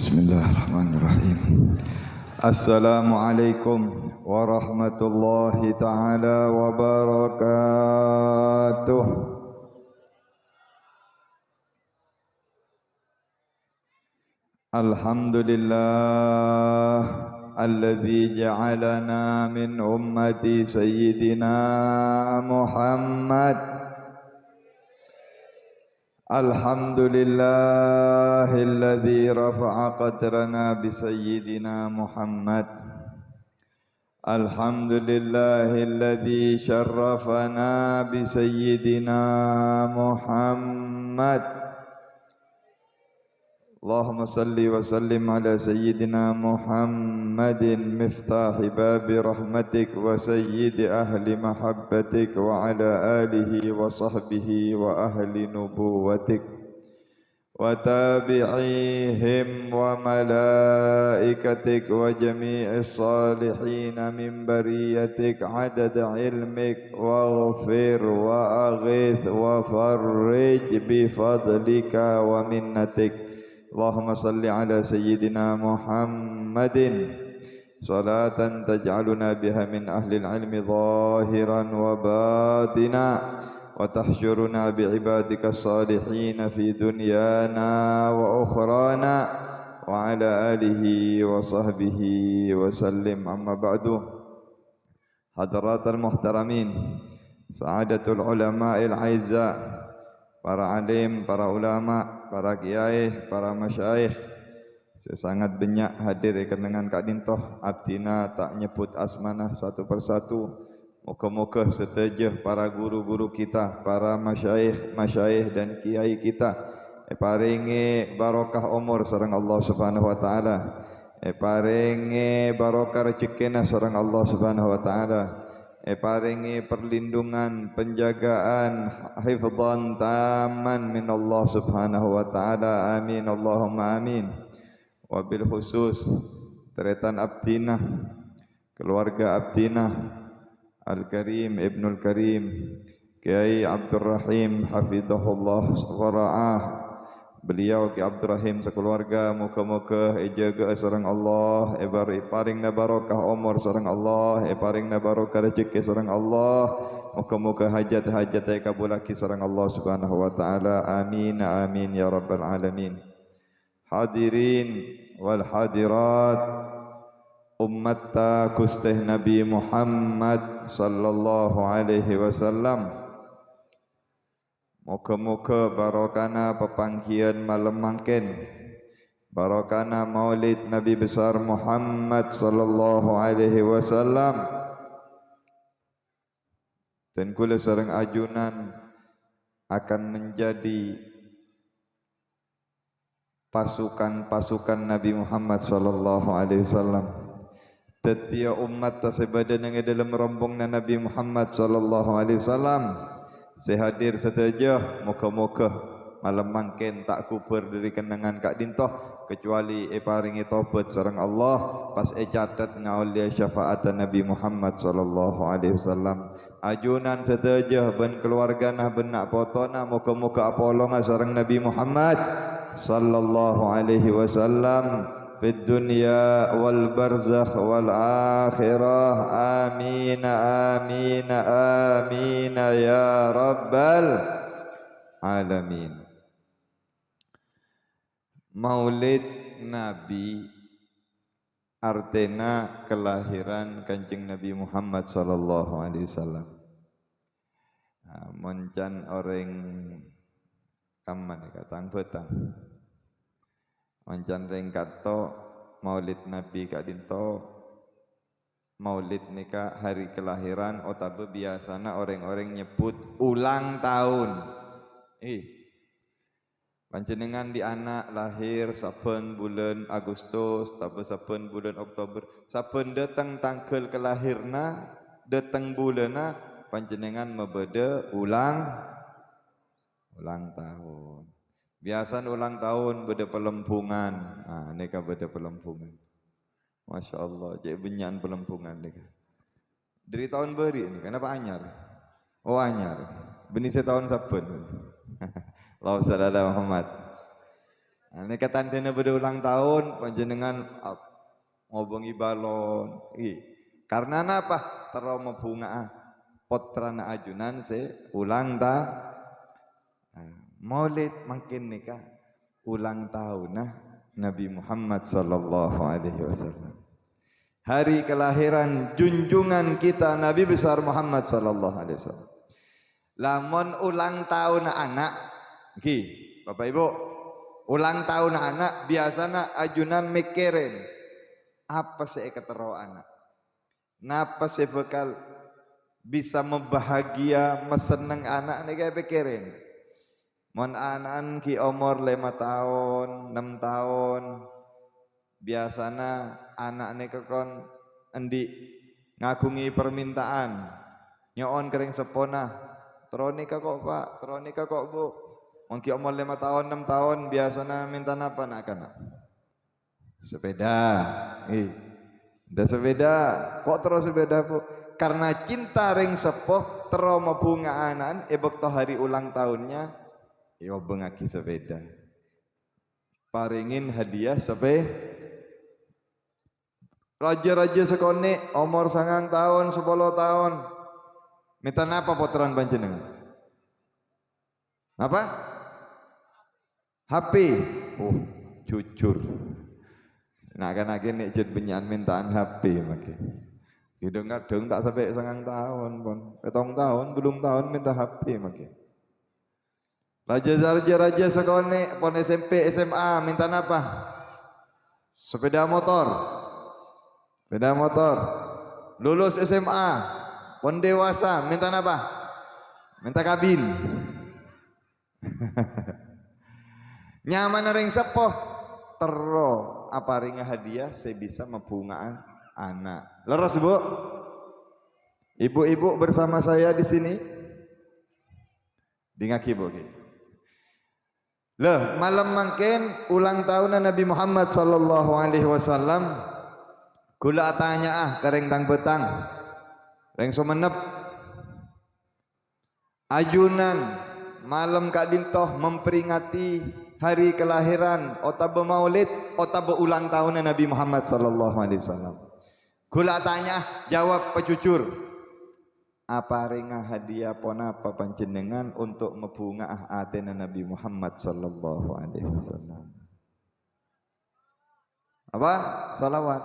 Bismillahirrahmanirrahim. Assalamualaikum warahmatullahi taala wabarakatuh. Alhamdulillah alladzi ja'alana min ummati sayyidina Muhammad. Alhamdulillahilladzi rafa'a qadrana bi sayyidina Muhammad. Alhamdulillahilladzi syarrafana bi sayyidina Muhammad. Allahumma salli wa sallim ala sayyidina Muhammadin miftahi babi rahmatik wa sayyidi ahli mahabbatik wa ala alihi wa sahbihi wa ahli nubuwatik wa tabi'ihim wa malaikatik wa jami'is salihin min bariyatik adad ilmik wa ghafir wa aghith wa farrij bi fadlika wa minnatik. Allahumma salli ala sayyidina Muhammadin salatan taj'aluna biha min ahli al-ilmi zahiran wa batina wa tahsyuruna bi'ibadika as-salihin fi dunyana wa ukhrana wa ala alihi wa sahbihi wa sallim. Amma ba'du. Hadratal muhtaramin, sa'adatul ulama'il aizza, para alim, para ulama, para kiai, para masyayikh, saya sangat banyak hadir dengan Kak Dintoh. Abdina tak nyebut asmanah satu persatu. Moga-moga setuju para guru-guru kita, para masyayikh dan kiai kita paringi barokah umur sareng Allah Subhanahu wa taala. Paringi barokah rezekina sareng Allah Subhanahu wa taala. Paringi perlindungan, penjagaan, hifdzan taman min Allah Subhanahu wa taala. Amin Allahumma amin. Wabil khusus teretan Abdinah, keluarga Abdinah, Al-Karim Ibnul Karim, Kiai Abdul Rahim hafizahullah wa ra'ah. Beliau Ki Abdul Rahim sekeluarga moga-moga jaga sareng Allah, paringna barokah umur sareng Allah, paringna barokah rezeki sareng Allah. Moga-moga hajat-hajat kabulaki sareng Allah Subhanahu wa taala. Amin amin ya rabbal alamin. Hadirin wal hadirat, ummat kusteh Nabi Muhammad sallallahu alaihi wasallam. Moga-moga barokana pepanggian malam mangken, barokana maulid Nabi besar Muhammad sallallahu alaihi wasallam, dan kula sareng ajunan akan menjadi pasukan-pasukan Nabi Muhammad sallallahu alaihi wasallam. Setiap umat tasebada nang dalam rombongna Nabi Muhammad sallallahu alaihi wasallam. Saya hadir saja, moga-moga malam mangken tak kubur dari kenangan Kak Dintoh kecuali paringi taubat sareng Allah pas catat ngaulia syafaat Nabi Muhammad sallallahu alaihi wasallam. Ajunan saja ben keluargana ben nak potona moga-moga apolonga sareng Nabi Muhammad sallallahu alaihi wasallam fid dunya wal barzakh wal akhirah. Amin amin amin ya rabbal alamin. Maulid Nabi artena kelahiran Kanjeng Nabi Muhammad sallallahu alaihi wasallam. Moncan orang kaman katang betang. Mancan rengkato maulid Nabi Kak Dintoh, maulid nika hari kelahiran, otabe biasana orang-orang nyebut ulang tahun. Panjenengan di anak lahir saben bulan Agustus, tabe saben bulan Oktober, saben datang tanggal kelahirna, datang bulana panjenengan mebede ulang tahun. Biasa ulang tahun beda pelempungan. Neka beda pelempungan. Masya Allah, jadi benyan pelempungan neka. Dari tahun beri ini, kenapa anyar? Oh anyar. Benih setahun saben. Allahumma shalli ala Muhammad. Ini kata dene berulang tahun panjenengan ngobongi balon. Karena apa? Teroma bunga potrana ajunan ulang Maulid makin nikah ulang tahun Nabi Muhammad sallallahu alaihi wasallam. Hari kelahiran junjungan kita Nabi besar Muhammad sallallahu alaihi wasallam. Lamun ulang tahun anak, Bapak Ibu, ulang tahun anak biasanya ajunan mikirin apa sih ketero anak, napa sih bakal bisa membahagia meseneng anak nih kayak pikirin. Mon anak ki umur 5 tahun, 6 tahun, biasanya anak nih kekon endi ngagungi permintaan, nyoon kering sepona. Tronika kok Pak, tronika kok Bu. Mungkin umur 5 tahun, 6 tahun biasanya minta apa nak kana? Sepeda. Udah sepeda. Kok terus sepeda Bu? Karena cinta ring sepuh teroma bunga anan ebek hari ulang tahunnya yo bengaki sepeda. Paringin hadiah raja-raja sekone umur 9 tahun, 10 tahun. Minta apa potran panjenengan? Apa? HP. Oh, jujur. Nah kan lagi nek jet benyan mintaan HP makin. Kadang tak sampai 9 tahun pun. 7 tahun, belum tahun minta HP makin. Raja sekone pon SMP, SMA minta apa? Sepeda motor. Sepeda motor. Lulus SMA. Pon dewasa minta apa? Minta kabin. Nyaman ring sepoh tero apa ring hadiah saya bisa membungaan anak. Leres Bu? Ibu-ibu bersama saya di sini. Dingaki Bu. Loh, malam mangken ulang tahun Nabi Muhammad sallallahu alaihi wasallam. Kula tanya kering tang betang. Reng sumenep ajunan malam Kak Dintoh memperingati hari kelahiran otabe maulid otabe ulang tahun Nabi Muhammad sallallahu alaihi wasallam. Kula tanya jawab pejujur. Apa ringa hadiah ponapa panjenengan untuk membunga atena Nabi Muhammad sallallahu alaihi wasallam? Apa? Salawat.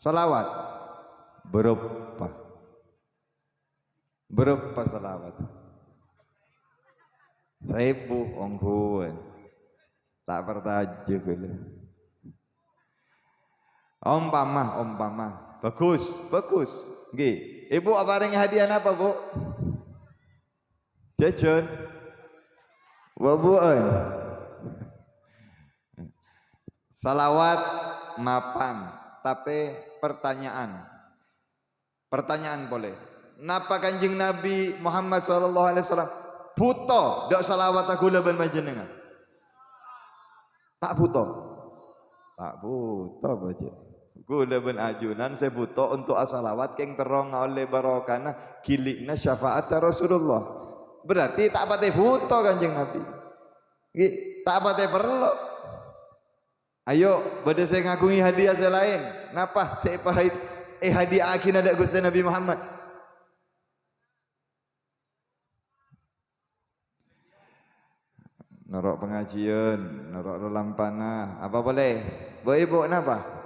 Salawat. Berapa salawat? Seribu ongkuan. Tak bertajuk dulu. Umpama. Bagus. Nggih. Ibu apa ring hadiah apa, Bu? Jajan. Wabuan. Salawat mapan, tapi pertanyaan boleh. Napa Kanjeng Nabi Muhammad sallallahu alaihi wasallam buta dak salawat aku leben panjenengan? Tak buta baca. Gula ben ajunan saya buta untuk asalawat keng terong oleh barokana gilikna syafaat Rasulullah. Berarti tak pate buta Kanjeng Nabi. Tak pate perlu. Ayo bade saya ngagungi hadiah saya lain. Napa saya pahit hadiah akhirnya ada Gusti Nabi Muhammad. Norok pengajian, norok lampana, apa boleh? Bu ibu napa?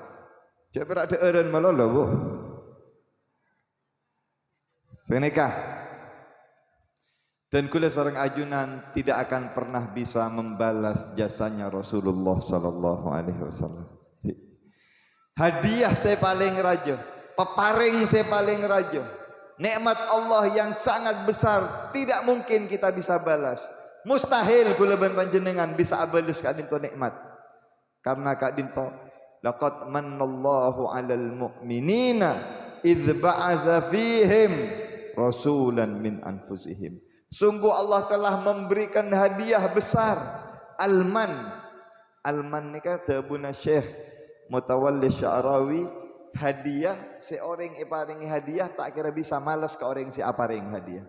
Cek berak de eren malolo Bu. Senikah. Dan kula seorang ajunan tidak akan pernah bisa membalas jasanya Rasulullah sallallahu alaihi wasallam. Hadiah saya paling raja, peparing saya paling raja. Nikmat Allah yang sangat besar tidak mungkin kita bisa balas. Mustahil kula ben panjenengan bisa abalis Kak Dinto nikmat. Karena Kak Dinto laqad manallahu 'alal mu'minina idz ba'atsa fihim rasulan min anfusihim. Sungguh Allah telah memberikan hadiah besar. Alman ni kata Buna Syekh Mutawalli Sya'rawi, hadiah seorang iparingi hadiah tak kira bisa malas ke orang si aparing hadiah.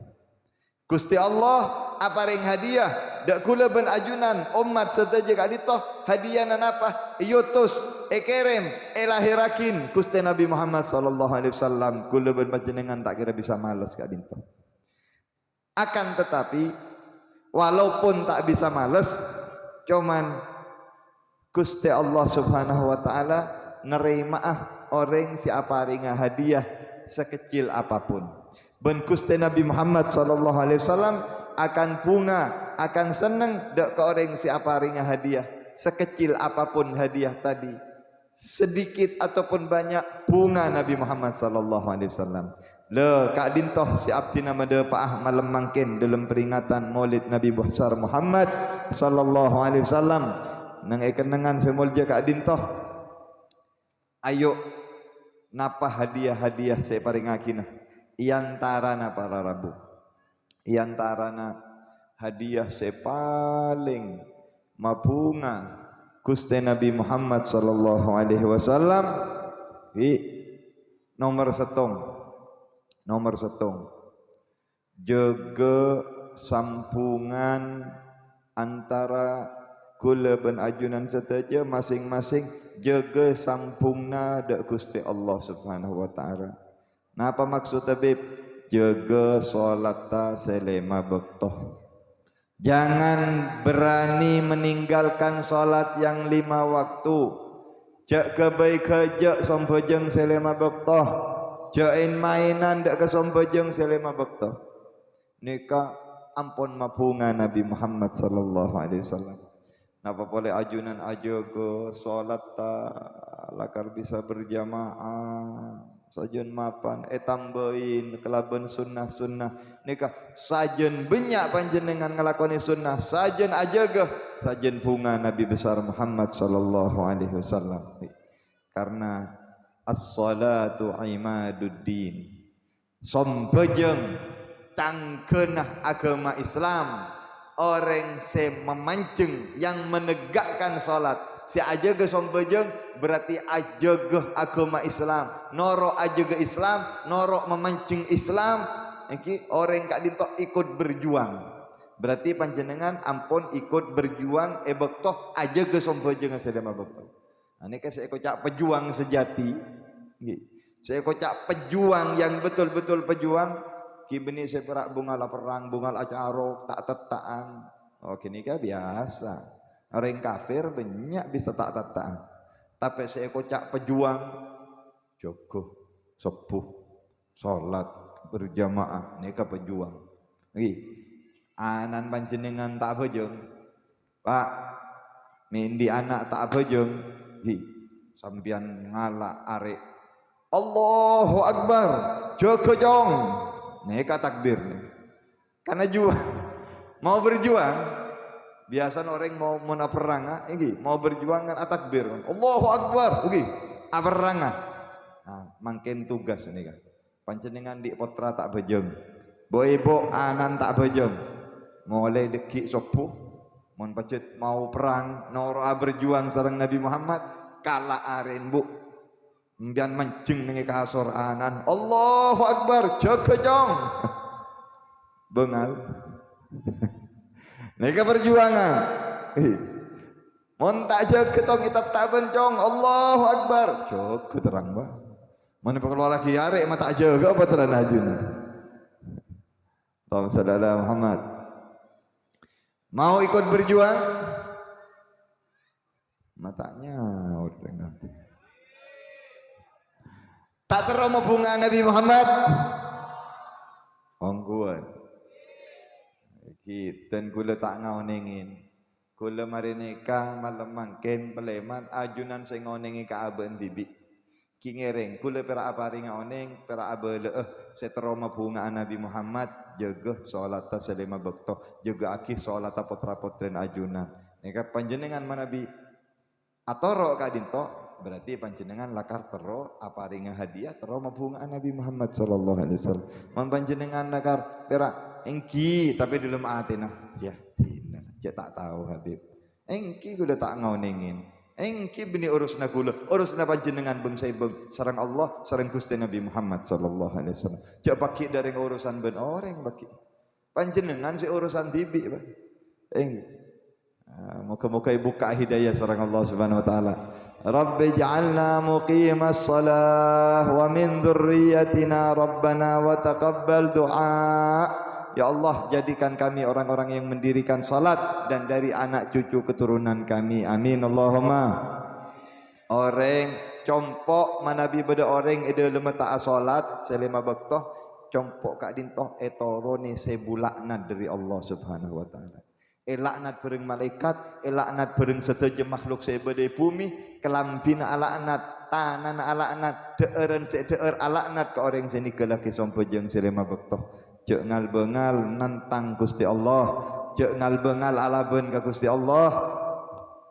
Gusti Allah aparing hadiah dak kula ben ajunan umat sedaja kadito hadiah apa yutus ekerem lahirakin Gusti Nabi Muhammad sallallahu alaihi wasallam kula ben panjenengan tak kira bisa males kadito. Akan tetapi walaupun tak bisa males cuman Gusti Allah Subhanahu wa taala nerima orang si aparinga hadiah sekecil apapun. Ben Gusti Nabi Muhammad sallallahu alaihi wasallam akan bunga, akan seneng dak ke orang si aparinga hadiah sekecil apapun hadiah tadi. Sedikit ataupun banyak bunga Nabi Muhammad sallallahu alaihi wasallam. Le kak dintoh si abdi nama de paah malam mangkin dalam peringatan Maulid Nabi besar Muhammad sallallahu alaihi wasallam. Nang kenangan semulja kak dintoh. Ayo napa hadiah-hadiah saya paringakinah. Iantarana para rabu, iantarana hadiah sepaling mabunga Gusti Nabi Muhammad sallallahu alaihi wasallam nomor setong jaga sampungan antara kula ben ajunan setaja masing-masing jaga sampungna dak Gusti Allah Subhanahu wa taala. Napa maksud tabib? Jaga solata selema bektoh. Jangan berani meninggalkan solat yang 5 waktu. Jak kebaik kerja sompojeng selema bektoh. Jain mainan dak ke sompojeng selema bektoh. Nika ampun mapunga Nabi Muhammad sallallahu alaihi wasallam. Napa boleh ajunan ajaga solat ta lakar bisa berjamaah. Sajen mapan tambahin kelaban sunnah nikah sajen banyak panjenengan ngelakoni sunnah sajen ajaga sajen bunga Nabi besar Muhammad sallallahu alaihi wasallam karena as-salatu imaduddin sompejeng cangkenah agama Islam orang se memancing yang menegakkan salat si ajaga sompejeng berarti ajaga agama Islam noro ajaga Islam noro memancing Islam iki orang kak dintok ikut berjuang berarti panjenengan ampun ikut berjuang bektoh ajaga sompejeng sedema bektoh ini kan saya kocak pejuang sejati saya kocak pejuang yang betul-betul pejuang kibeni saya perak bungal perang bungal acarok tak tetaan oh kini kan biasa orang kafir banyak bisa tak tataan tapi saya kocak pejuang jogoh sepuh salat berjamaah nika pejuang anan panjenengan tak bejeng Pak mindi anak tak bejeng sampian ngalak arek Allahu Akbar jogoh jong nika takbir nih karena juang mau berjuang biasa orang mau perang mau berjuang kan takbir Allahu Akbar perang mangken tugas ini kan panjenengan di potra tak bejeng boy anan tak bejeng mulai deki sopuh mon pacet mau perang noro berjuang sareng Nabi Muhammad kala aren bu mbian mancing nengi kasor anan Allahu Akbar jaga jong bengal nika perjuangan mon tak jaga ketong kita tak bencong Allahu Akbar jaga terang bah mana kalau lagi arek mata jaga apa terang ajuna Allahumma shalli ala Muhammad mau ikut berjuang matanya udah tak terima bunga Nabi Muhammad ongguan dan kula tak ngaonengin kula mari nikah malam mangken peleman ajunan sing ngonengi ka aben tibi ki ngereng kula pera apari ngaoneng pera abele seteroma bunga Nabi Muhammad jaga salat selema bekto jaga akih salat putra putren ajunan nika panjenengan manabi atoro ka dinto berarti panjenengan lakar tero aparinga hadiah tero mabunga Nabi Muhammad sallallahu alaihi wasallam man panjenengan lakar pera engki tapi dalam atina ya tidak tak tahu Habib engki kuda tak ngauningin engki bini urusna kula urusna panjenengan bangsa bang sareng Allah sareng Gusti Nabi Muhammad sallallahu alaihi wasallam jak baki dari urusan ben orang baki Panjenengan si urusan tibi, Pak. Muka-muka buka hidayah sareng Allah Subhanahu wa taala. Rabbi ja'alna muqimas shalah wa min dzurriyyatina rabbana wa taqabbal du'a. Ya Allah, jadikan kami orang-orang yang mendirikan salat dan dari anak cucu keturunan kami. Amin Allahumma. Orang compok manabi beda orang ide lemata salat selama waktu compok kak dintoh etorone sebulakna dari Allah Subhanahu wa taala. Laknat bareng malaikat, laknat bareng sedaya makhluk sebede bumi, kelambina laknat, tanan laknat, deeren sedeur laknat ke orang sini kelaki sompojeng selama waktu. Cek ngal bengal nantang Gusti Allah, cek ngal bengal alaben ka Gusti Allah,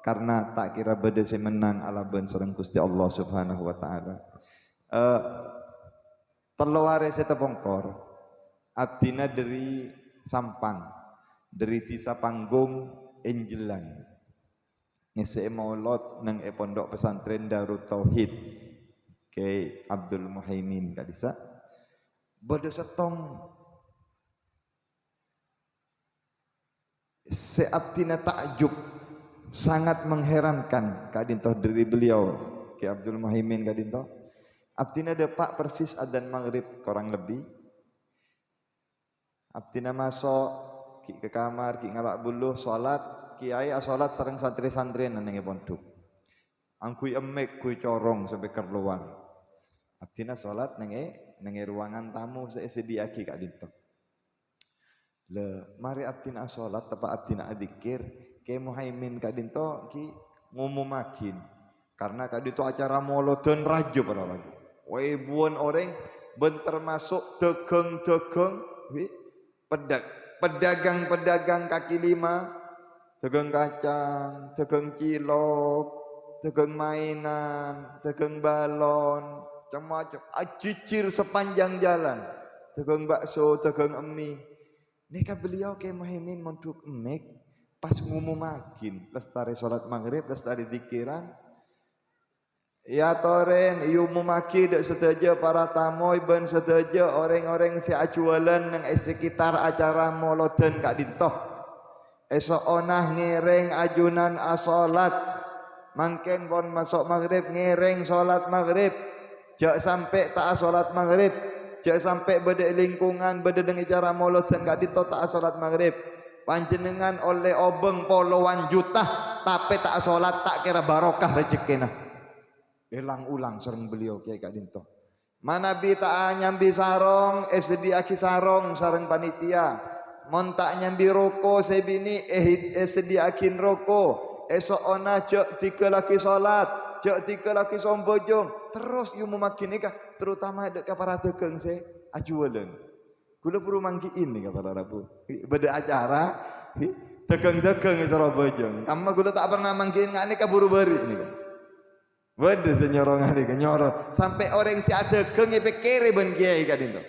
karena tak kira bede menang alaben sareng Gusti Allah Subhanahu wa taala. Teluare setepongkor abdina dari Sampang, dari Tisa Panggung Enjelan ngese maulid nang pondok pesantren Darut Tauhid ke Abdul Muhaimin kadisa bade setong seabdina takjub sangat mengherankan kadintoh dari beliau ke Abdul Muhaimin kadintoh abdina depak persis adzan maghrib kurang lebih abdina masuk ki ke kamar ki ngalak buluh salat kiai salat sareng santri-santri nang pondok angkui emek kui corong sampai keluar abdina salat nang ruangan tamu sediaki kak dinto le mari abdina salat tepa abdina adzikir ke Muhaimin kak dinto ki ngumumakin karena kak dinto acara molodan rajo pada lagi ribuan orang ben termasuk tegeng-tegeng pedagang-pedagang kaki lima, tegeng kacang, tegeng cilok, tegeng mainan, tegeng balon, macam-macam. Cicir sepanjang jalan, tegeng bakso, tegeng emi. Nika beliau ke Muhaimin monduk emek, pas ngumumakin, lestari sholat maghrib, lestari zikiran. Ya toren, iu mumaki dek sedaja para tamoy ben sedaja orang-orang si ajualan nang sekitar acara molodan kak dintoh. Esok onah ngereng ajunan asolat, mangken pon masuk maghrib ngereng solat maghrib. Jak sampai tak solat maghrib, jak sampai beda lingkungan beda dengan acara molodan kak dintoh tak solat maghrib. Panjenengan oleh obeng puluhan juta, tapi tak solat tak kira barokah rezekina. Ulang-ulang sering beliau kiai kak dinto. Mana bi tak nyambi sarong, sediaki sarong sareng panitia. Mon tak nyambi roko sebini sediakin roko. Esok ona cek tiga laki salat, cek tiga laki sombojong. Terus yu memakin nikah, terutama dek para tegeng se ajualen. Kula puru mangkiin nih para rabu. Beda acara tegeng-tegeng sombojong. Amma kula tak pernah mangkiin ngak nikah buru-beri nih. Waduh senyorong hari kenyorong sampai orang si ada kengi pekere ben kiai kadinto.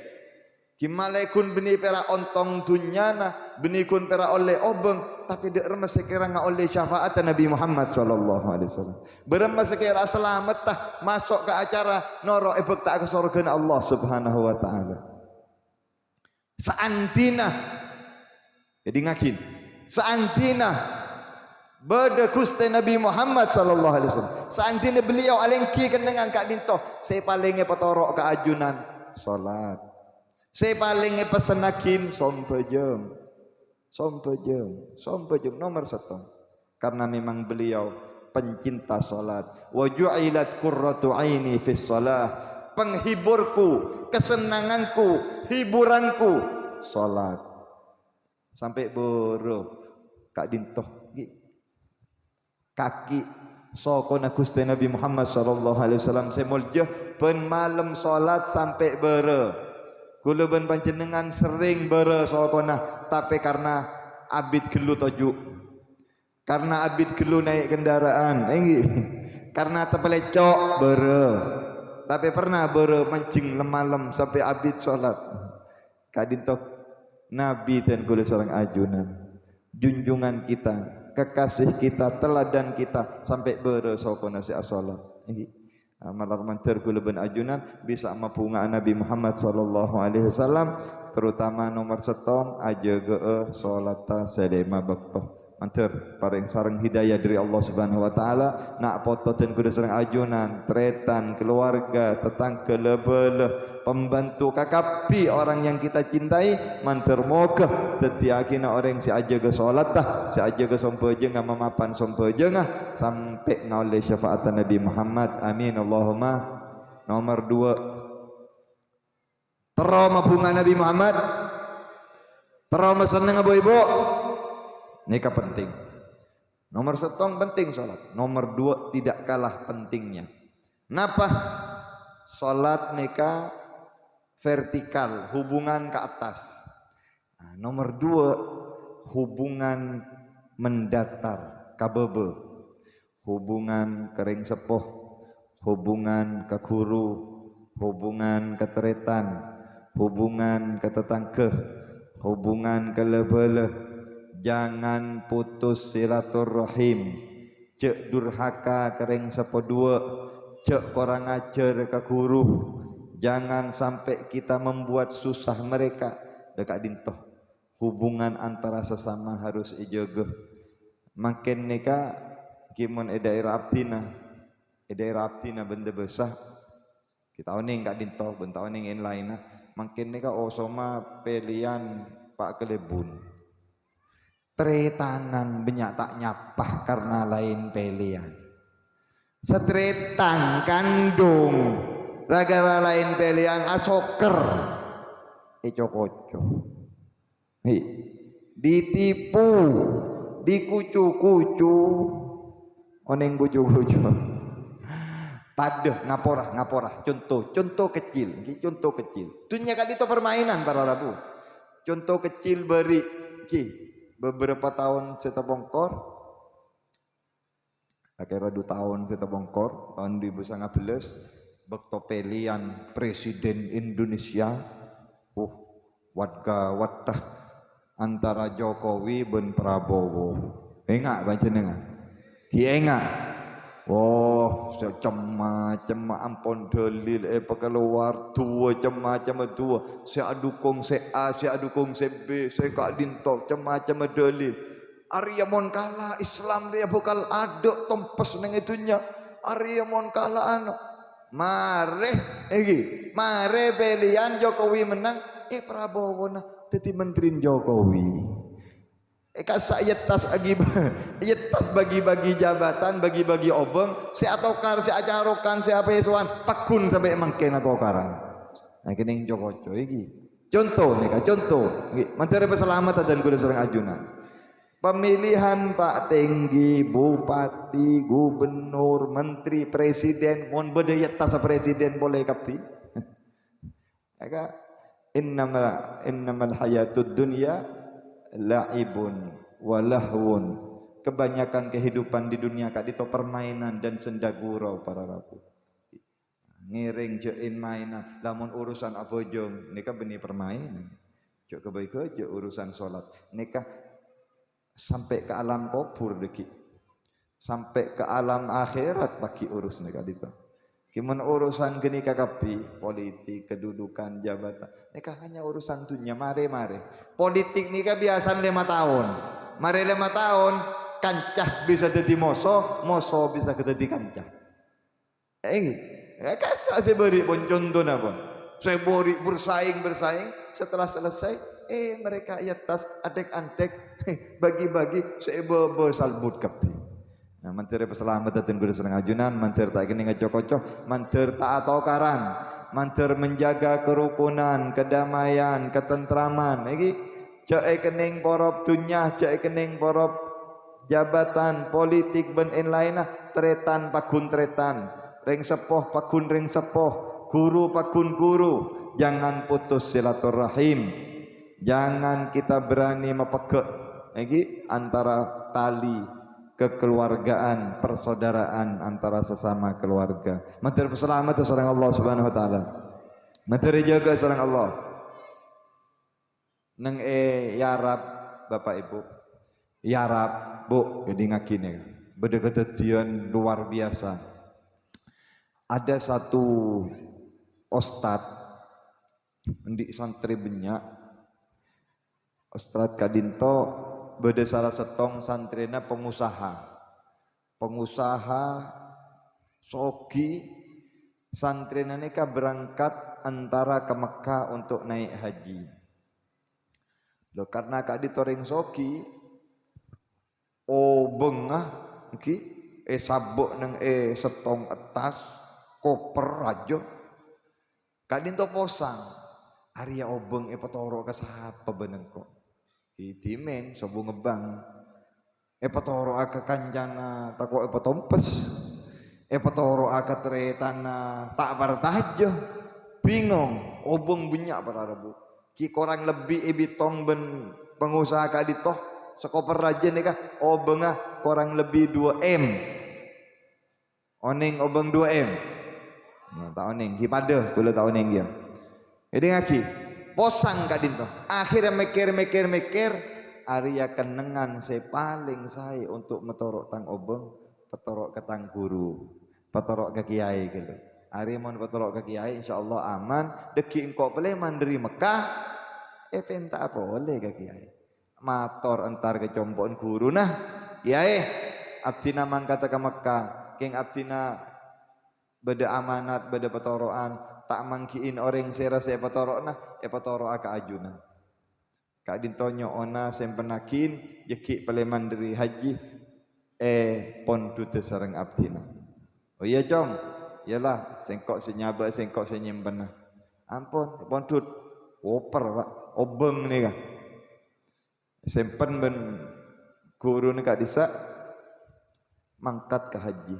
Kimalekun beni pera ontong dunyana, beni kun pera oleh obeng, tapi dek remes sekira nga oleh syafaat Nabi Muhammad sallallahu alaihi wasallam. Beremes sekira selamat tah masuk ke acara noro ebek tak ke surga Allah Subhanahu wa taala. Seandina jadi ngakin. Seandina beda Gusti Nabi Muhammad sallallahu alaihi wasallam. Seandainya beliau alengki kendengan kak dinto, saya palingnya petorok ke ajunan salat. Saya palingnya pesenakin sompejeng nomor satu. Karena memang beliau pencinta salat. Wa ju'ilat qurratu aini fis salah. Penghiburku, kesenanganku, hiburanku salat. Sampai boro kak dinto kaki sokona Gusti Nabi Muhammad sallallahu alaihi wasallam semulja pen malam salat sampai bere. Kula ben panjenengan sering bere sokona tapi karena abid gelu toju. Karena abid gelu naik kendaraan, karena tepelecok bere. Tapi pernah bere mancing lemalem sampai abid salat. Kadintok Nabi dan kula sareng ajunan. Junjungan kita, kekasih kita, teladan kita sampai beresokona si asolat. Malar mantar kula ben ajunan bisa mapunga Nabi Muhammad sallallahu alaihi wasallam terutama nomor setong aja ge salata sedema bekto manter paring sareng hidayah dari Allah Subhanahu wa taala nak pototen kudu sareng ajunan tretan keluarga tetangga lebeleh pembantu kakapi orang yang kita cintai manter moga tetiakina orang si aja ge salat dah si aja ge sompejeung mamapan sompejeung sampai ngaule syafaat Nabi Muhammad amin Allahumma. Nomor 2 teroma bunga Nabi Muhammad teroma seneng ibu-ibu nikah penting. Nomor setong penting sholat. Nomor 2 tidak kalah pentingnya. Kenapa? Sholat nikah vertikal, hubungan ke atas. Nah, nomor 2 hubungan mendatar, kabebe, hubungan kering sepuh, hubungan ke guru, hubungan ke teretan, hubungan ke tetangga, hubungan ke lebeleh. Jangan putus silaturahim, cek durhaka kering sepedua, cek korang ajar ke guru. Jangan sampai kita membuat susah mereka. Dekat dintoh hubungan antara sesama harus ijaga. Makin neka kimun daerah abtina benda besar kita oning kak dintoh benda oning in lainnya. Makin neka osoma pelian pak kelebun tretanan banyak tak nyapah karena lain pilihan setretan kandung ragara lain pilihan asoker cokoco ditipu dikucu-kucu oneng kucu-kucu padah ngaporah contoh kecil dunia kali itu permainan para rabu contoh kecil beri beberapa tahun saya bongkor akhirnya 2 tahun saya bongkor tahun 2019 bekto pelian presiden Indonesia wadah antara Jokowi ben Prabowo enggak baca dengan enggak cema ampun dalil keluar dua cema dua saya dukung saya A saya dukung saya B saya kak dinto cema dalil Arya mon kala Islam dia bukal aduk tompes neng itunya Arya mon kala anu mare pilihan Jokowi menang Prabowo nah jadi menteri Jokowi kasayat tas bagi-bagi jabatan bagi-bagi obeng saya atokar saya acarokan saya apa isuan pakun sampai mangken atau karan nah kene Joko iki contoh materi keselamatan dan kudu serang ajunan pemilihan Pak Tinggi Bupati Gubernur Menteri Presiden mon bedaya tas presiden boleh kapi aka innamal hayatud dunya la'ibun walahwun kebanyakan kehidupan di dunia kak itu permainan dan sendagurau para rabu ngiring jein mainan lamun urusan abojong nikah benih permainan cok kebaikan aja urusan sholat nikah sampai ke alam kubur deki sampai ke alam akhirat bagi urus nikah itu kimun urusan geni kakapi politik kedudukan jabatan nikah hanya urusan dunia mare politik nikah biasa 5 tahun mare 5 tahun kancah bisa jadi moso bisa jadi kancah kasa saya beri pun contoh apa saya beri bersaing setelah selesai mereka atas adek-adek bagi-bagi saya bawa salbut kapi nah, menteri keselamatan dan kudu seneng ajunan menteri tak kene ngacok-cok menteri tak atau karan menteri menjaga kerukunan kedamaian ketentraman iki cek kening porop dunya cek kening porop jabatan politik ben lainah tretan pakun tretan ring sepoh pakun ring sepoh guru pakun guru jangan putus silaturahim jangan kita berani mepekek iki antara tali kekeluargaan, persaudaraan antara sesama keluarga. Menteri selamat sareng Allah Subhanahu wa taala. Menteri jaga sareng Allah. Neng yarab Bapak Ibu. Yarab Bu, jadi ngakine. Beda kedadian luar biasa. Ada satu ustad di santri banyak Ustaz Kadinto beda salah setong santrina pengusaha sogi santrina nika berangkat antara ke Mekah untuk naik haji. Lo karena Kak ditoreng sogi bengah ki sabuk nang setong atas koper aja Kak dinto posang Arya obeng petoro ke sapa beneng kok itimen sobu ngebang petoro aka kanjana tako petompes petoro aka teretana tak bartajo bingung obeng bunyak pararabu ki korang lebih ibitong ben pengusaha Kak ditoh sekoper raja nih kah obengah korang lebih 2M oning obeng 2M nah, tak oning ki pada kula tak oning dia jadi ngaki posang Kak dinto akhirnya mikir Arya kenengan saya paling saya untuk metorok tang obeng petorok ke tang guru petorok ke kiai gitu Arya mau petorok ke kiai insyaallah aman deki engkau peleman dari Mekah pentak apa boleh ke kiai mator entar ke compon guru nah kiai abdina mangkata ke Mekah king abdina beda amanat beda petoroan tak mangkiin orang serasa petorok nah petorok aka ajunan Kak dintonyo ona sempenakin yeki peleman dari haji pon dute sareng abdina oh iya cong iyalah sengkok senyaba sengkok senyimpen nah ampun pon dut oper pak obeng nih kah sempen ben guru nih Kak disa mangkat ke haji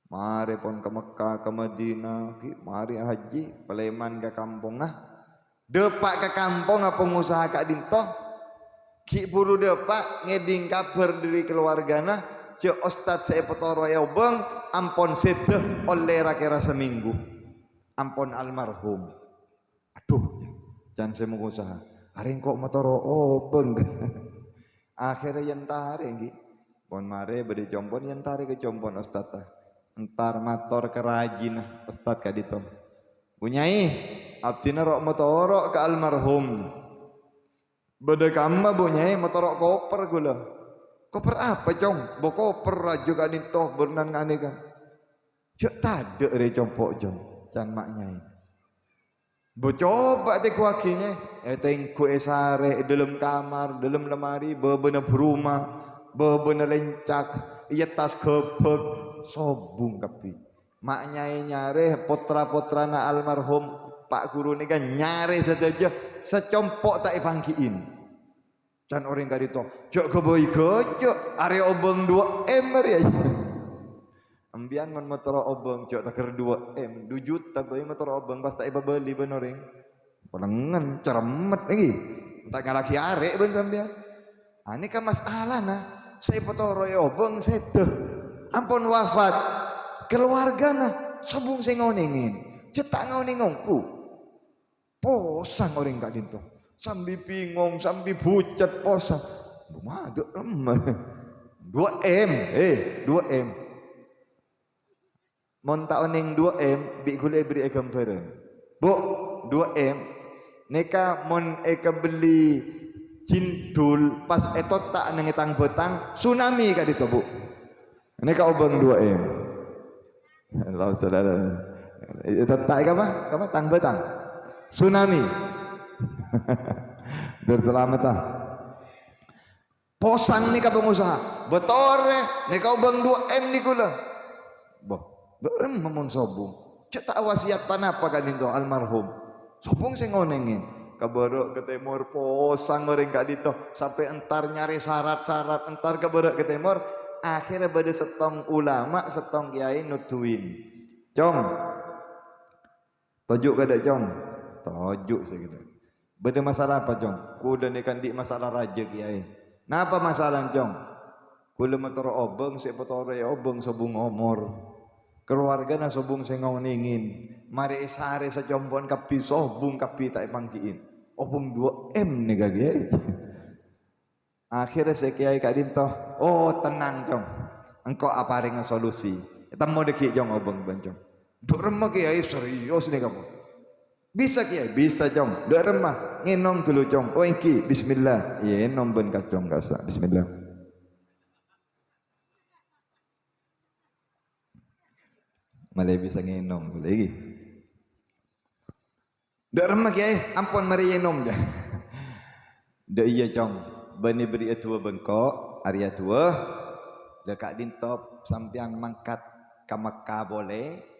mari pon ke Mekah ke Madinah mari haji peleman ke kampung depak ke kampung pengusaha Kak dinto ki buru depak ngeding kabar dari keluargana cek ustad saya petoro ya obeng ampon sedeh oleh rakira seminggu ampon almarhum aduh jangan saya mengusaha hari kok metoro obeng akhirnya yang tarik pon mare beri jompon yang tarik ke jompon ustad entar mator kerajin ustad Kak dito bunyai abdina rok motorok ke almarhum beda kamma bunyai motorok koper gula koper apa cong bo koper rajo Kak dinto bernan ngane kan cek tade re compok jong can maknyai bo coba te kuakinya tengku esare dalam kamar dalam lemari bebena berumah bebena lencak iya tas kepek sobung kapi maknyai nyare potra-potrana almarhum Pak guru ini kan nyare saja secompok tak ipangkiin dan orang Kak dito jok keboy gojok area obeng 2M ya ambian man motor obeng jok taker 2M 2 juta boy motor obeng pas tak iba beli benoreng pelengan ceremet lagi tak ngalaki arek ben sampean ini kan masalah nah saya potoro obeng sedeh ampun wafat keluarga nah sobung saya ngoningin cetak ngoningongku posang orang Kak dinto sambil bingung sambil bucat posang maduk 2M 2M monta oning 2M bi gule beri gambaran bu 2M neka mon beli cindul pas tak nengetang betang tsunami Kak dito bu neka obeng 2M Allah saudara tak apa tang betang tsunami berselamatan posang nih pengusaha betore nih kau bang 2M nih kula boh berem memun sobung cetak wasiat panapa Kak dinto almarhum sobung saya ngonengin keborok ke timur posang orang Kak dinto sampai entar nyari syarat-syarat entar keborok ke timur akhirnya pada setong ulama setong kiai nutuin cong tojuk kada cong tojuk saya kira beda masalah apa cong kuda nekan di masalah raja kiai napa masalah cong kuda motor obeng saya potore obeng sobung omor keluarga na sobung saya ngoningin mari isare sejompon kapi sobung kapi tak pangkiin obeng 2M nih kak kiai akhirnya saya kiai Kak dinto oh tenang cong engkau apa ringan solusi kita mau deki cong obeng bang cong dorem kiai serius nih kamu Bisa kiai, bisa cong. Dek remah, ngenom dulu cong. Oh iki, bismillah. Iya, nom ben kacong kasa. Bismillah. Malah bisa ngenom lagi. Dek remah kiai, ampun mari ngenom dah. Dek iya cong. Bani beri tua bengkok, Arya tua. Dekat dintop sampian mangkat ke Mekah boleh.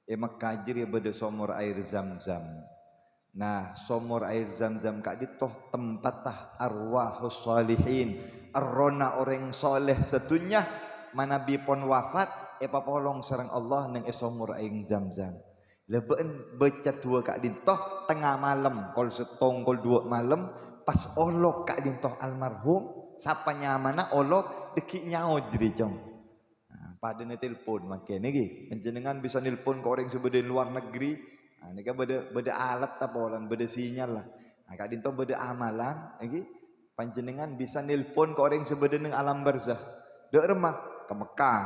Mekah jiri beda sumur air zam-zam. Nah, sumur air zam-zam kak ditoh tempat tah arwahus salihin, arrona orang soleh setunya manabi pon wafat papolong sareng Allah neng sumur air zam-zam. Leben baca tua kak ditoh tengah malam kol setong kol dua malam pas olok kak ditoh almarhum sapanya mana olok deki nyao jadi cong. Pada telepon makin lagi penjenengan bisa nelpon ke orang sebeda luar negeri. Nah, ini kan beda alat tapolan, beda sinyal lah. Nah, kak dinto beda amalan lagi penjenengan bisa nelpon ke orang sebeda neng alam barzah. Dek remah ke Mekah.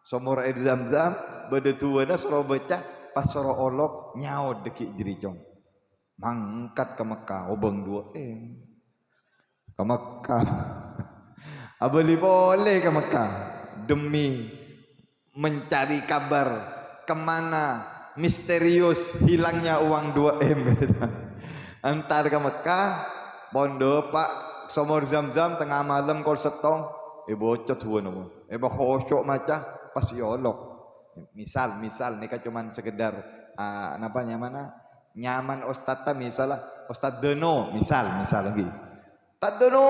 Sumur air zam-zam beda tua dah suruh baca pas suruh olok nyaut deki jericong. Mangkat ke Mekah obeng 2M. Ke Mekah. Abeli boleh ke Mekah. Demi mencari kabar kemana misterius hilangnya uang 2M. Antar ke Mekah bondo pak sumur zam-zam tengah malam kol setong bocot huan apa khosok maca pas yolok misal nika cuman sekedar namanya mana nyaman ustadz misalnya Ustadz Deno misal lagi tak Deno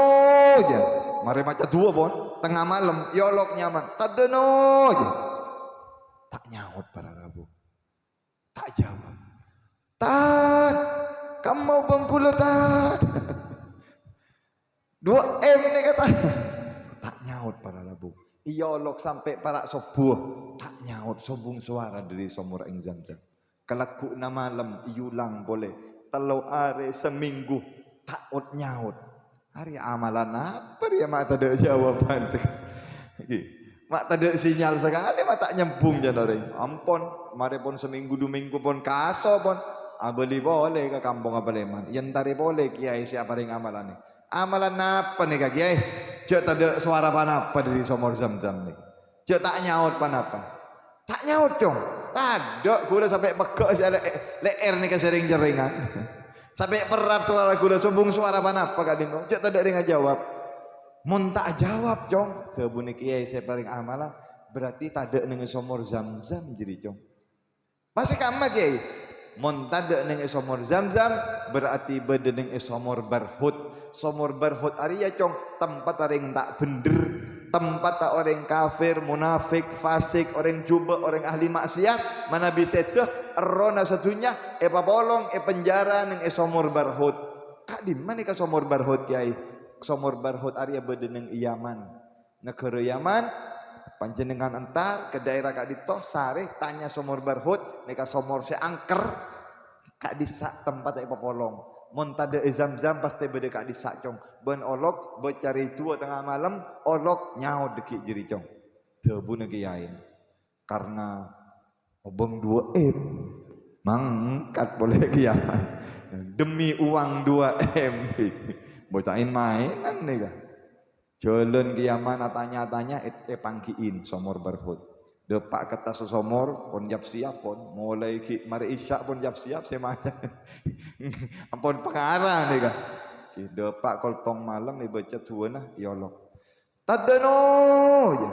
aja mari maca dua pon tengah malam yolok nyaman tak Deno aja tak nyaut para Rabu tak jawab tat kamu mau bengkulu tat 2M nih kata tak nyaut para Rabu yolok sampai para sobuh tak nyaut sobung suara dari sumur ing zam-zam kelaku na malam iulang boleh telau are seminggu tak ut nyaut hari amalan apa dia mak tak ada jawaban mak tak ada sinyal sekali mak tak nyambung jangan ampun mari pun seminggu 2 minggu pun kaso pun abeli boleh ke kampung Abaleman yang tadi boleh kiai siapa ring amalan amalan apa nih kak kiai cek tak ada suara panapa dari sumur zam-zam nih cek tak nyaut panapa tak nyaut cong tak ada gula sampai pekak si ada leer nih kesering jeringan sampai perat suara gula sombong suara panapa kak dino cek tak ada yang jawab mun tak jawab cong tebuni kiai saya paling amalan berarti tak ada nih sumur zam-zam jadi cong masih kama kiai mun tak ada nih sumur zam-zam berarti beda nih sumur barhut sumur barhut Arya cong tempat orang tak bener tempat tak orang kafir munafik fasik orang juba orang ahli maksiat mana bisa tuh rona satunya papolong penjara neng sumur barhut kak di mana ke sumur barhut kiai sumur barhut Arya beda neng Yaman negara Yaman panjenengan entar ke daerah kak ditoh sare tanya sumur barhut neka sumur seangker kak disa tempat papolong montada zam-zam pasti beda kak disak cong ben olok bercari tua tengah malam olok nyaut deki jeri cong tebu negiain karena obeng 2M mangkat boleh kiaman demi uang 2M bocain mainan nih kak jalan kiaman tanya pangkiin sumur barhut depak kata sesomor pun jap siap pun mulai mari isya pun jap siap semana ampun pengarah nih kan depak kol tong malam ibaca tuana yolok tadano ya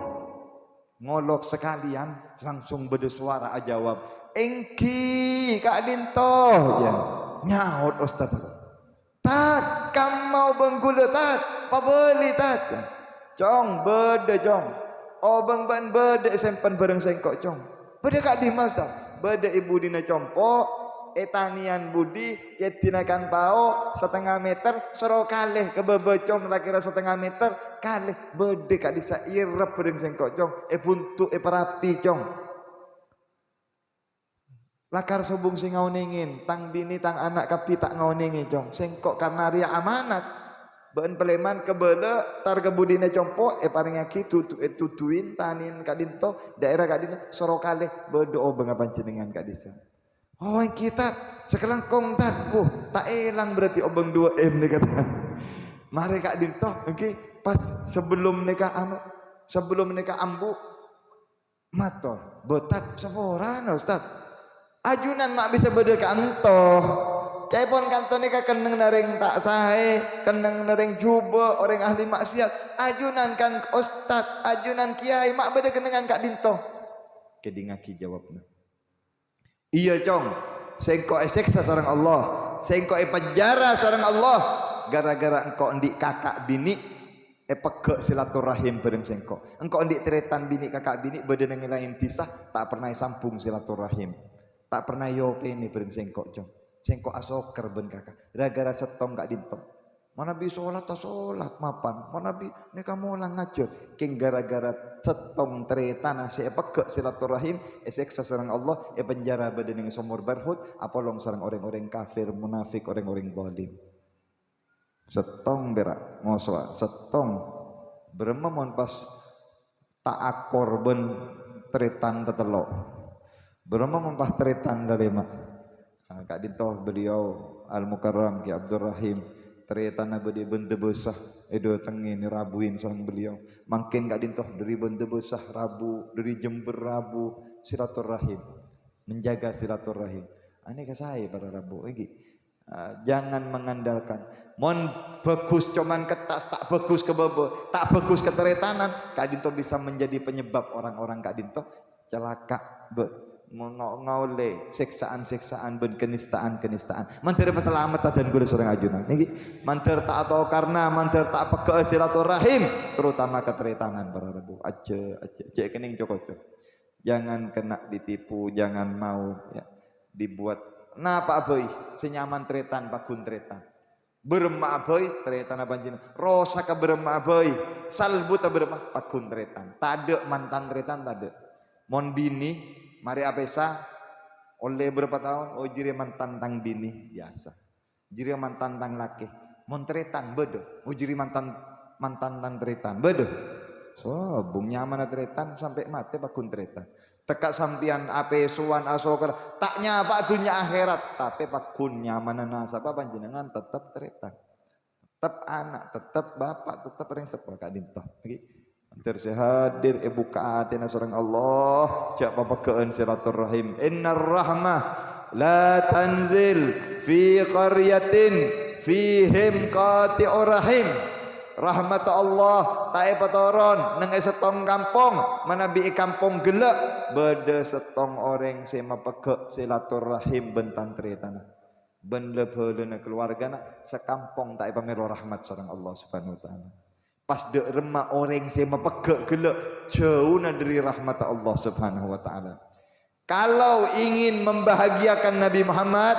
ngolok sekalian langsung beda suara jawab engki kak dinto ya nyaut ustad tat kamu mau bengkulu tat pabeli tat cong beda cong oh bang ban beda sempan bareng sengkok cong beda kak di masa beda ibu dina compok tanian budi ketinakan pao 1/2 meter soro kalih kebebecong kira setengah meter kalih beda kak disa irep bareng sengkok cong buntu perapi cong lakar sobung sing ngauningin tang bini tang anak kapi tak ngauningin cong sengkok karena ria amanat bahan peleman kebele tar kebudine compo paling aki tutuin tanin kadinto daerah kadinto soro kalih bedo bengapan jenengan kak disa Oh kita sekelengkong tan, tak elang berarti obeng 2M nih kata. Mari Kak Dinto, pas sebelum nikah ambu mato botat seporan Ustaz. Ajunan mak bisa beda kantoh. Caipun kantoh nikah keneng nareng tak sahe, keneng nareng juba orang ahli maksiat. Ajunan kan Ustaz, ajunan kiai mak beda kenengan Kak Dinto. Kedingaki jawabna. Iya cong, sengko eseksa sareng Allah, sengko penjara sareng Allah, gara-gara engkau ndik kakak bini, peke silaturahim bareng sengko. Engkau ndik teretan bini kakak bini, beda ngelain tisah, tak pernah sambung silaturahim, tak pernah yope ini bareng sengko cong. Sengko asoker ben kakak, gara-gara setong gak dintom. Mana bi sholat tak sholat mapan, mana bi nikah mulang ngajur, king gara-gara setong teretan si peke silaturahim, eseksa sareng Allah, penjara badan yang sumur barhut, apalong sareng orang-orang kafir, munafik, orang-orang zalim. Setong berak, ngoswa, setong beremamon pas tak akor ben teretan tetelok, beremamon pas teretan dari mak. Kak Dintoh beliau Al-Mukarram Ki Abdul Rahim teretan abadi benda besah edo tengin rabuin sareng beliau makin Kak Dintoh dari benda besah rabu dari Jember rabu silaturahim menjaga silaturahim ane ka saya pada rabu lagi jangan mengandalkan mon bagus cuman ketas tak bagus ke bebo tak bagus keteretanan Kak Dintoh bisa menjadi penyebab orang-orang Kak Dintoh celaka ngaule seksaan-seksaan ben kenistaan mantir selamat dan guru serang ajunan niki mantir tak atau karena mantir tak peke silaturahim terutama keteretanan para rebu aja cek kening cokot jangan kena ditipu jangan mau ya dibuat nah Pak Boy senyaman tretan pakun tretan berema boy tretan apa jeneng rosa ka berema boy salbu ta berema pakun tretan tade mantan tretan tade mon bini mari apesa oleh berapa tahun oh jiri mantan tang bini biasa jiri mantan tang laki montretan bedo oh jiri mantan tang tretan bedo so bung nyaman tretan sampai mati pakun tretan tekak sampian apesuan asoker tak nyapa dunia akhirat tapi pakun nyaman nasaba panjenengan tetap tretan tetap anak tetap bapak tetap yang sepakat dintoh tersehadir ibu kaatina sareng Allah jak papakeun silaturahim innar rahmah la tanzil fi qaryatin fihim qati'ur rahim rahmat Allah tae patoron nang setong kampung manabi kampung gelek bede setong orang sema peke silaturahim bentan tanah ben lebeuleuna keluargana sekampung tae pamero rahmat sareng Allah subhanahu wa taala pas de remah orang sema pegek gelek jauh dari rahmat Allah subhanahu wa ta'ala. Kalau ingin membahagiakan Nabi Muhammad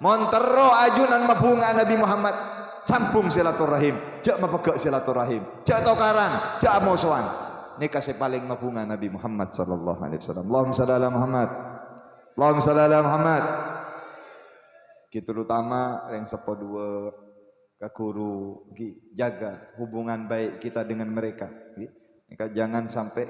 montero ajunan mabunga Nabi Muhammad sambung silaturahim jak mapegek silaturahim jak tokaran jak musuhan nikah paling mabunga Nabi Muhammad sallallahu alaihi wasallam Allahumma shalli ala Muhammad Allahumma shalli ala Muhammad kita utama yang sepo dua kakuru jaga hubungan baik kita dengan mereka jangan sampai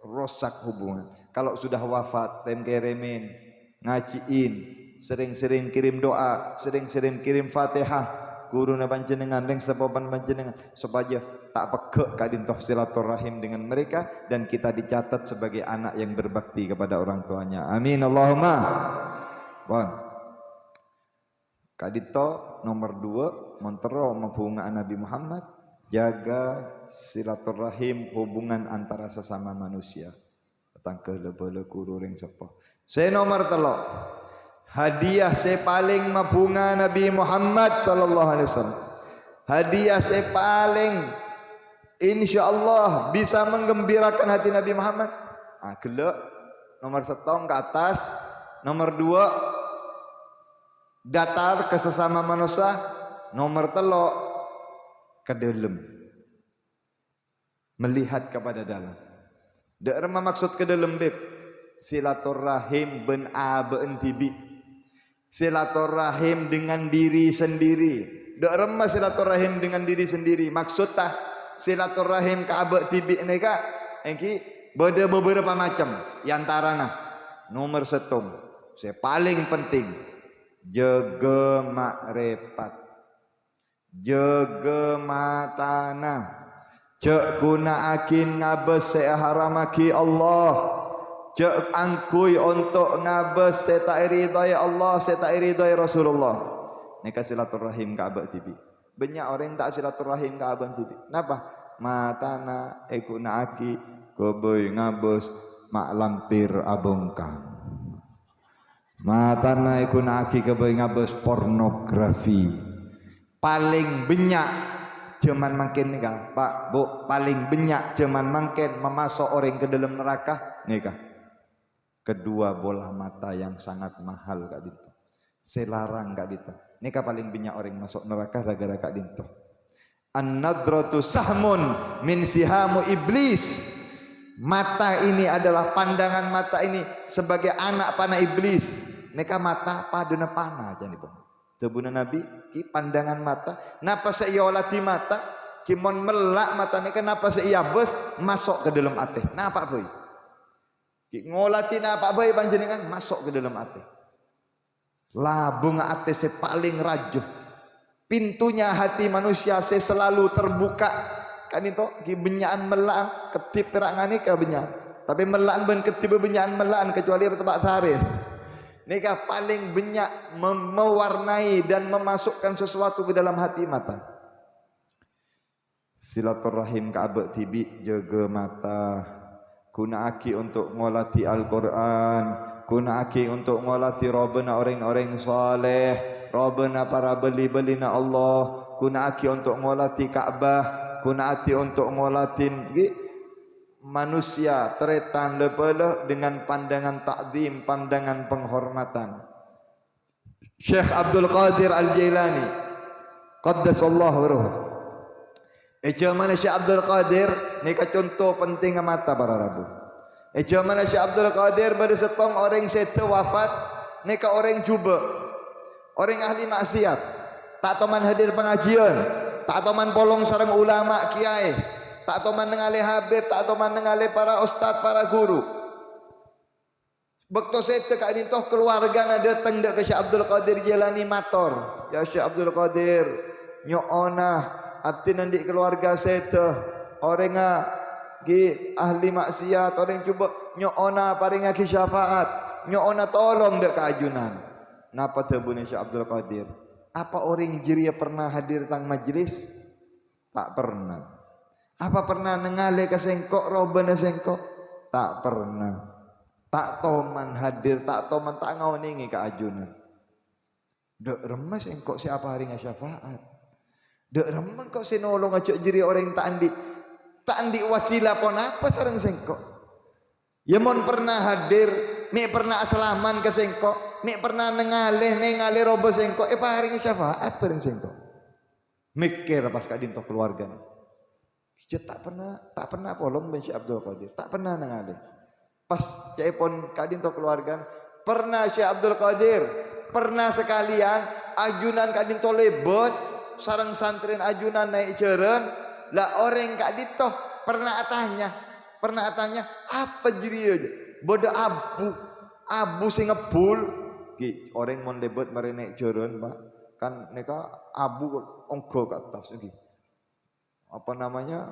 rosak hubungan kalau sudah wafat rem-keremin ngajiin sering-sering kirim doa sering-sering kirim fatihah guru na panjenengan reng sepopan panjenengan supaya tak pekek kadintoh silaturahim dengan mereka dan kita dicatat sebagai anak yang berbakti kepada orang tuanya amin Allahumma bon kadito nomor 2 montero mabungaan Nabi Muhammad jaga silaturahim hubungan antara sesama manusia datang ke lebele guru ring sepo saya nomor 3 hadiah saya paling mabunga Nabi Muhammad sallallahu alaihi wasallam hadiah saya paling insyaallah bisa menggembirakan hati Nabi Muhammad gelek nomor 1 ke atas nomor 2 datar ke sesama manusia nomor 3 ke dalam melihat kepada dalam daerah maksud ke dalam beb silaturahim ben aben tibi silaturahim dengan diri sendiri daerah silaturahim dengan diri sendiri maksudnya silaturahim ke abe tibi ini kak engki beda beberapa macam yantarana nomor 1 Saya paling penting jaga makrifat, jaga matana, cek guna akin ngabes saya haramaki Allah, cek angkui untuk ngabes saya tak ridai Allah, saya tak ridai Rasulullah. Nika silaturahim ke abah tibi. Banyak orang tak silaturahim ke abah tibi. Kenapa? Matana guna aki keboy ngabes mak lampir abongkang. Matana guna aki keboy ngabes pornografi. Paling banyak cuman makin nikah, Pak, Bu, paling banyak cuman makin memasuk orang ke dalam neraka nikah. Kedua bola mata yang sangat mahal kak dinto. Selarang kak dinto. Nikah paling banyak orang masuk neraka gara-gara kak dinto. An-nadratu sahmun min sihamu iblis. Mata ini adalah pandangan mata ini sebagai anak panah iblis. Nikah mata paduna panah jadi bang. Tebuna Nabi ki pandangan mata. Napa saya olati mata? Kimon melak mata ni kenapa saya bes masuk ke dalam hati? Napa boy? Ki ngolati napa boy panjenengan masuk ke dalam hati. Labung hati saya paling rajuh. Pintunya hati manusia saya selalu terbuka. Kan itu ki benyaan melaan ketip perangani ke benyaan. Tapi melaan ben ketip benyaan melaan kecuali bertebak sarin. Nikah paling banyak mewarnai dan memasukkan sesuatu ke dalam hati mata. Silaturahim ke abad tibi jaga mata. Guna aki untuk ngolati Al-Quran. Guna aki untuk ngolati Rabbana orang-orang saleh. Rabbana para beli-beli na Allah. Guna aki untuk ngolati Ka'bah. Guna aki untuk ngolatin manusia teretan lepeleh dengan pandangan takzim, pandangan penghormatan. Syekh Abdul Qadir Al-Jailani qaddasallahu ruh. Mana Syekh Abdul Qadir ni contoh penting mata para rabu. Mana Syekh Abdul Qadir pada setong orang sete wafat ni ka orang cuba. Orang ahli maksiat, tak toman hadir pengajian, tak toman polong sareng ulama kiai, tak toman nengalih habib, tak toman nengalih para ustad, para guru. Bekto sete ka dintoh keluarga na datang dak ke Syekh Abdul Qadir Jailani mator. Ya Syekh Abdul Qadir, nyoona abdi nanti keluarga sete orang gi ahli maksiat, orang cuba nyoona paringa ki syafaat, nyoona tolong dak keajunan. Napa tebune Syekh Abdul Qadir? Apa orang jiria pernah hadir tang majlis? Tak pernah. Apa pernah nengale ke sengkok roben sengkok? Tak pernah. Tak toman hadir, tak toman tak ngauningi ke ajunan. Dek remes sengkok siapa hari syafaat. Dek remes kok sinolong acok jiri orang tak andi wasilah pon apa sareng sengkok. Ya mon pernah hadir, mi pernah asalaman ke sengkok. Nek pernah nengalih robo sengkok, paring syafaat paring sengkok. Mikir pas kadinto keluarga ni. Tak pernah polong ben Syekh Abdul Qadir, tak pernah nengalih. Pas caipon kadinto keluarga, pernah Syekh Abdul Qadir, pernah sekalian ajunan kadinto lebot, sareng santrin ajunan naik jeren, lah orang kadinto pernah atanya, apa jiri aja? Bodoh abu sing ngebul. Orang mon lebet mari naik jaran Pak kan neka abu onggo ke atas iki apa namanya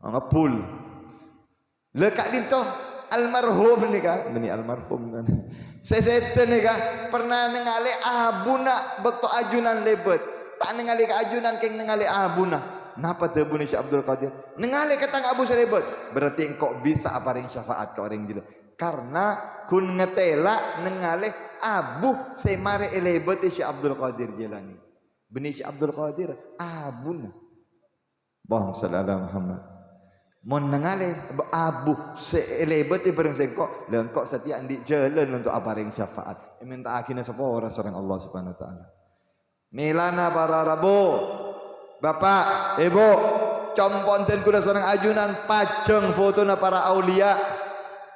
ngebul lekak dinto almarhum nika beni almarhum kan sesete nika pernah ningali abuna bekto ajunan lebet tak ningali ke ajunan keng ningali abuna napa teu bune Syekh Abdul Qadir ningali ketang abu selebet berarti engkau bisa paring syafaat ke orang jilo karena kun ngetela ningali abu semare elebet Syekh Abdul Qadir Jailani. Beni Syekh Abdul Qadir abuna. Allahumma shalli ala Muhammad. Mon nengale abu seelebet bareng sengkok, lengkok setia andi jalan untuk aparing syafaat. Minta akhirnya sapa ora sareng Allah Subhanahu wa taala. Milana para rabu. Bapak, Ibu, componten kula sareng ajunan pajeng fotona para aulia,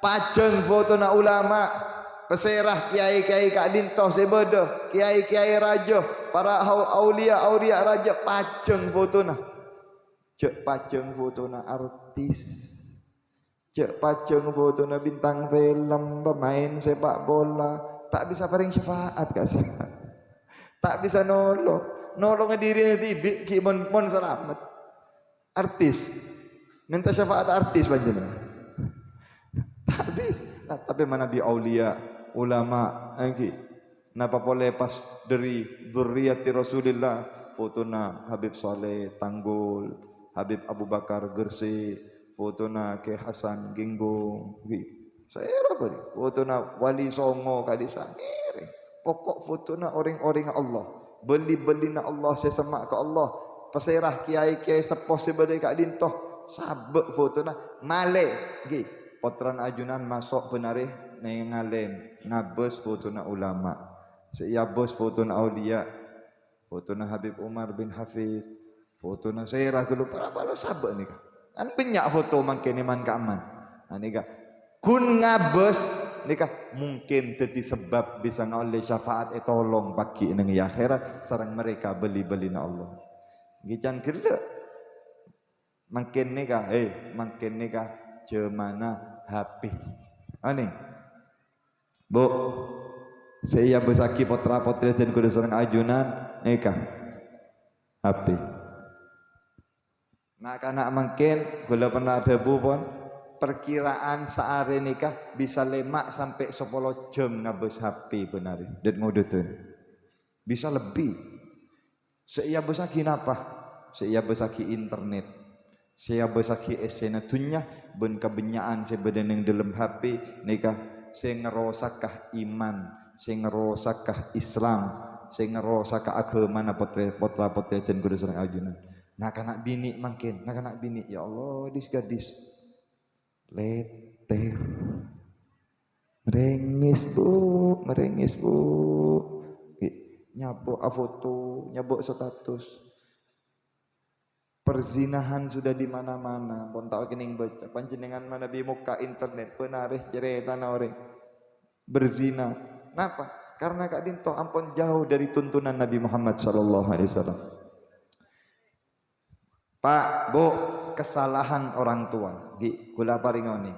pajeng fotona ulama. Peserah kiai-kiai kak dintoh sebodoh, kiai-kiai raja, para aulia raja pajeng fotona. Cek pajeng fotona artis. Cek pajeng fotona bintang film, pemain sepak bola, tak bisa paring syafaat kasih. Tak bisa nolong diri tibi ki mon selamat. Artis minta syafaat artis panjenengan. Tak bisa. Nah, tapi mana bi aulia, ulama angki. Napa boleh pas dari dzurriyyati Rasulillah fotona Habib Saleh Tanggul, Habib Abu Bakar Gersi, fotona Ke Hasan Ginggo. Saya apa ni? Fotona Wali Songo kadisa. Pokok fotona orang-orang Allah. Beli na Allah sesemak ke Allah. Peserah kiai-kiai sepoh sebadai kak dintoh. Sabek fotona male. Potran ajunan masuk penarih nengalen ngabes fotona ulama. Saya bos fotona aulia. Fotona Habib Umar bin Hafid. Fotona Sairah gelu para bala sabek ni. Kan banyak foto mangkene man kaaman. Ani ka kun ngabes nikah mungkin jadi sebab bisa ngoleh syafaat tolong bagi nang akhirat sareng mereka beli na Allah. Gican gele. Mungkin nikah mungkin nikah jemana HP. Ani. Bu, saya besaki potra potri dan kuda sareng ajunan nikah HP. Nak anak mungkin gula pernah ada bu pun perkiraan sehari nikah bisa lemak sampai 10 jam ngabes HP benar dan ngudutun bisa lebih. Saya besaki napa? Saya besaki internet. Saya besaki esena dunya ben kebenyaan sebenarnya dalam HP nikah saya ngerosakah iman, saya ngerosakah Islam, saya ngerosakah agama na potra potri dan kuda sareng ajunan. Nak anak bini mungkin, nak anak bini ya Allah dis gadis leter merengis bu nyabok foto nyabok status perzinahan sudah di mana-mana pun tak kening baca panjenengan mana bi muka internet penarih cerita orang berzina kenapa karena kak dinto ampun jauh dari tuntunan Nabi Muhammad sallallahu alaihi wasallam. Pak, Bu, kesalahan orang tua. Kula paringoni.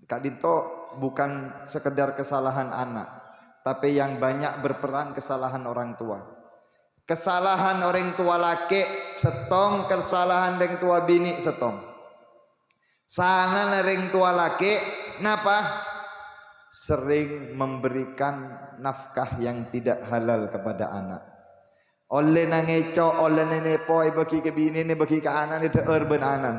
Kak Dinto bukan sekedar kesalahan anak, tapi yang banyak berperan kesalahan orang tua. Kesalahan orang tua laki setong, kesalahan orang tua bini setong. Sana orang tua laki, kenapa? Sering memberikan nafkah yang tidak halal kepada anak. Oleh nangeco, oleh nenepo, bagi ke bini, bagi ke anak, itu urban anan.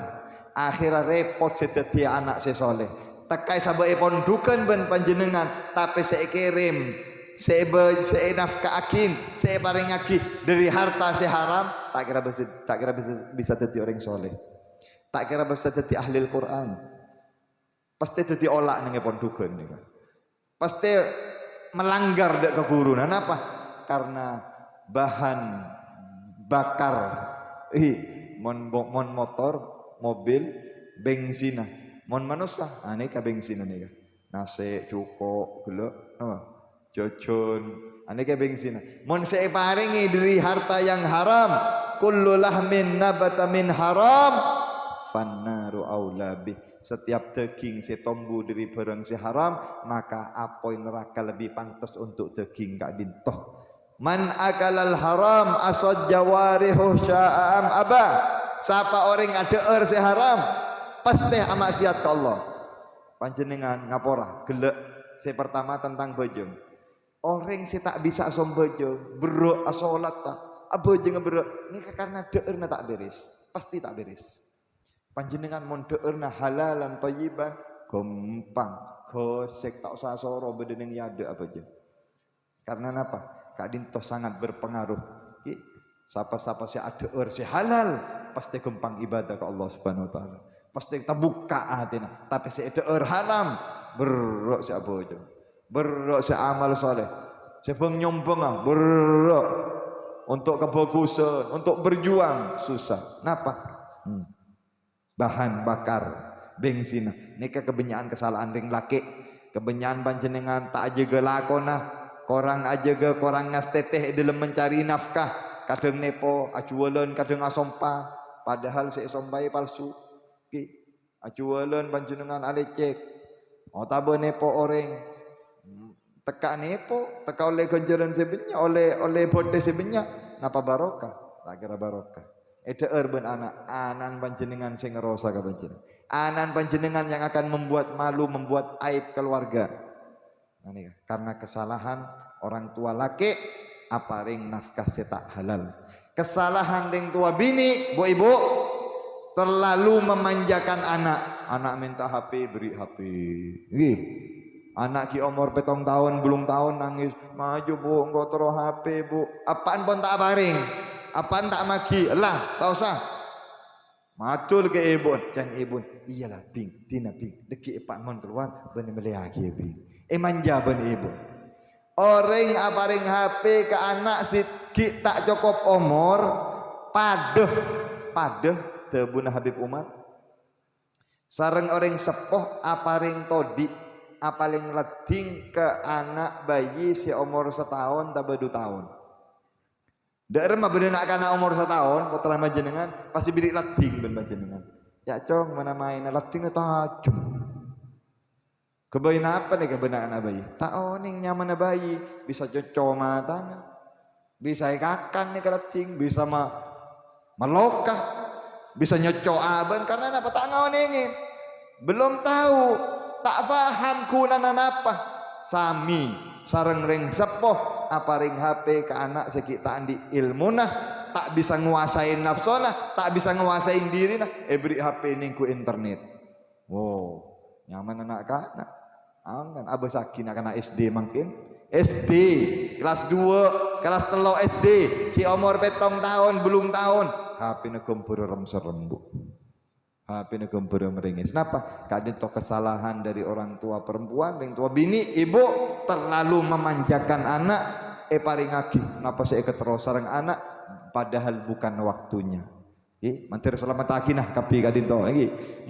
Akhirnya repot setiap anak sesoleh. Tekai sabai pondukan ben panjenengan, tapi saya kirim, saya nafkah akin, saya paring aki dari harta saya haram. Tak kira bisa jadi orang soleh. Tak kira bisa jadi ahli Al-Quran. Pasti jadi olak nange pondukan. Pasti melanggar dek kegurunan apa? Karena bahan bakar mon motor mobil bensin mon manusia aneka bensin aneka nasi cukup gula jojun aneka bensin mon saya paringi dari harta yang haram kullu lahmin nabata min haram fannaru aulabi setiap daging setombu dari barang si haram maka apoi neraka lebih pantas untuk daging kak dintoh. Man akalal haram asad jawarihu sya'am abah. Siapa orang ada si haram pasti maksiat ke Allah. Panjenengan ngapora gelek si pertama tentang bojong. Orang si tak bisa som bojong beruk asolat tak bojong beruk ini karena deurna tak beres pasti tak beres. Panjenengan mon deurna halalan thayyiban gampang gosek tak usah soro bedeneng yade apa aja. Karena apa? Kak Dinto sangat berpengaruh. Siapa-siapa si ada si halal pasti gampang ibadah ke Allah Subhanahu wa taala. Pasti terbuka hatinya. Tapi si ada haram berok si abojo. Berok si amal soleh. Si nyombong berok untuk kebagusan, untuk berjuang susah. Kenapa? Bahan bakar bensin. Nika kebenyaan kesalahan ring laki. Kebenyaan panjenengan tak aja gelakona. Korang aja ke korang ngasteteh dalam mencari nafkah kadang nepo acualan kadang asompa padahal saya sompai palsu acualan panjenengan alecek otabo nepo orang Teka nepo, teka oleh konjuran sebenarnya, oleh bodes sebenarnya, napa barokah? Tak kira barokah. Ede urban anan panjenengan sing ngerosa ka panjenengan. Anan panjenengan yang akan membuat malu, membuat aib keluarga. Nah, nih, karena kesalahan orang tua laki, apa ring nafkah setak halal. Kesalahan ring tua bini, bu ibu, terlalu memanjakan anak. Anak minta HP, beri HP. Gih. Anak ki umur 7 tahun belum tahun nangis, maju bu engkau taruh HP bu, apaan pun tak baring, apaan tak maki, lah tak usah macul ke ibu, dan ibu iyalah bing, tina bing, deki epak mon keluar, benih melihat bing, manja ben ibu, orang aparing HP ke anak sikit tak cukup umur, padeh tebuna Habib Umar, sareng orang sepuh aparing todi. Apaling leding ke anak bayi si umur 1 tahun tambah 2 tahun. Daerah mah bener kana umur 1 tahun, putra panjenengan pasti bidik leding ben panjenengan. Ya cong mana main leding tajam. Kebayin apa nih kebenaran bayi? Tak oning nyaman bayi, bisa cocok matanya, bisa ikakan nih leding, bisa melokah, bisa nyocok aban karena apa tak ngawoningin. Belum tahu. Tak paham kunanan apa sami sareng ring sepoh apa ring HP ke anak sekitar di ilmunah tak bisa nguasain nafsona tak bisa nguasain diri nah beri HP ning ku internet. Wow nyaman anak kana angan abah sakin anak SD mungkin SD kelas 2 kelas 3 SD si umur 7 tahun belum tahun HP na kompor serem-serem bu. HP ini gembira meringis. Kenapa? Kadang itu kesalahan dari orang tua perempuan, orang tua bini, ibu terlalu memanjakan anak. Paling ngagi. Kenapa saya keterus sarang anak? Padahal bukan waktunya. Menteri selamat akinah kapi kadin to.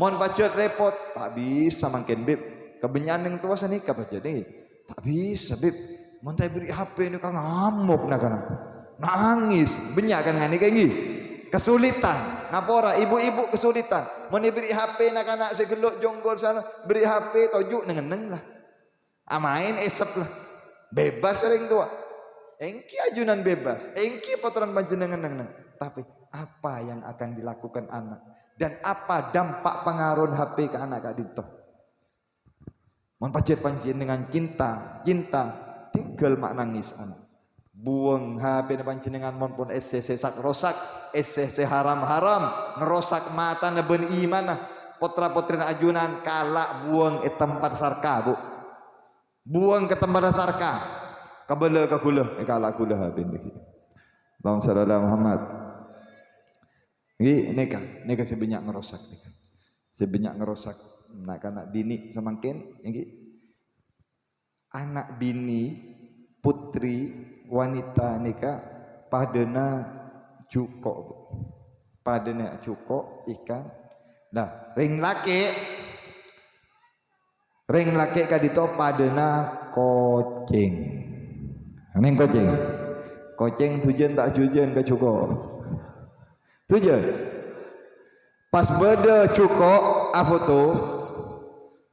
Mohon pacut repot. Tak bisa mungkin bib. Kebenyan yang tua seni kapa jadi. Tak bisa bib. Menteri beri HP ini kan ngamuk nak kan. Nangis. Benyak kan ngani kayak gini. Kesulitan, ngapora ibu-ibu kesulitan. Mau beri HP nak anak segelok jonggol sana, beri HP tojuk nengeneng lah. Amain esep lah, bebas orang tua. Engki ajunan bebas, engki potran panjenengan nengeneng. Tapi apa yang akan dilakukan anak dan apa dampak pengaruh HP ke anak kadito? Mon pacet panjenengan cinta, tinggal mak nangis anak. Buang HP panjenengan mon pun SCC sak rosak, SCC haram-haram, ngerosak mata neben iman potra potrin ajunan kalak buang tempat sarka bu, buang ke tempat sarka, kabel ke gula, kalak gula HP ini. Allahumma shalli ala Muhammad. Ini kan sebanyak ngerosak, sebanyak ngerosak, anak bini semakin, anak bini putri wanita nikah padena cuko ikan nah ring laki kadito padena koceng neng koceng tujuan tak tujuan ke cuko tujuan pas beda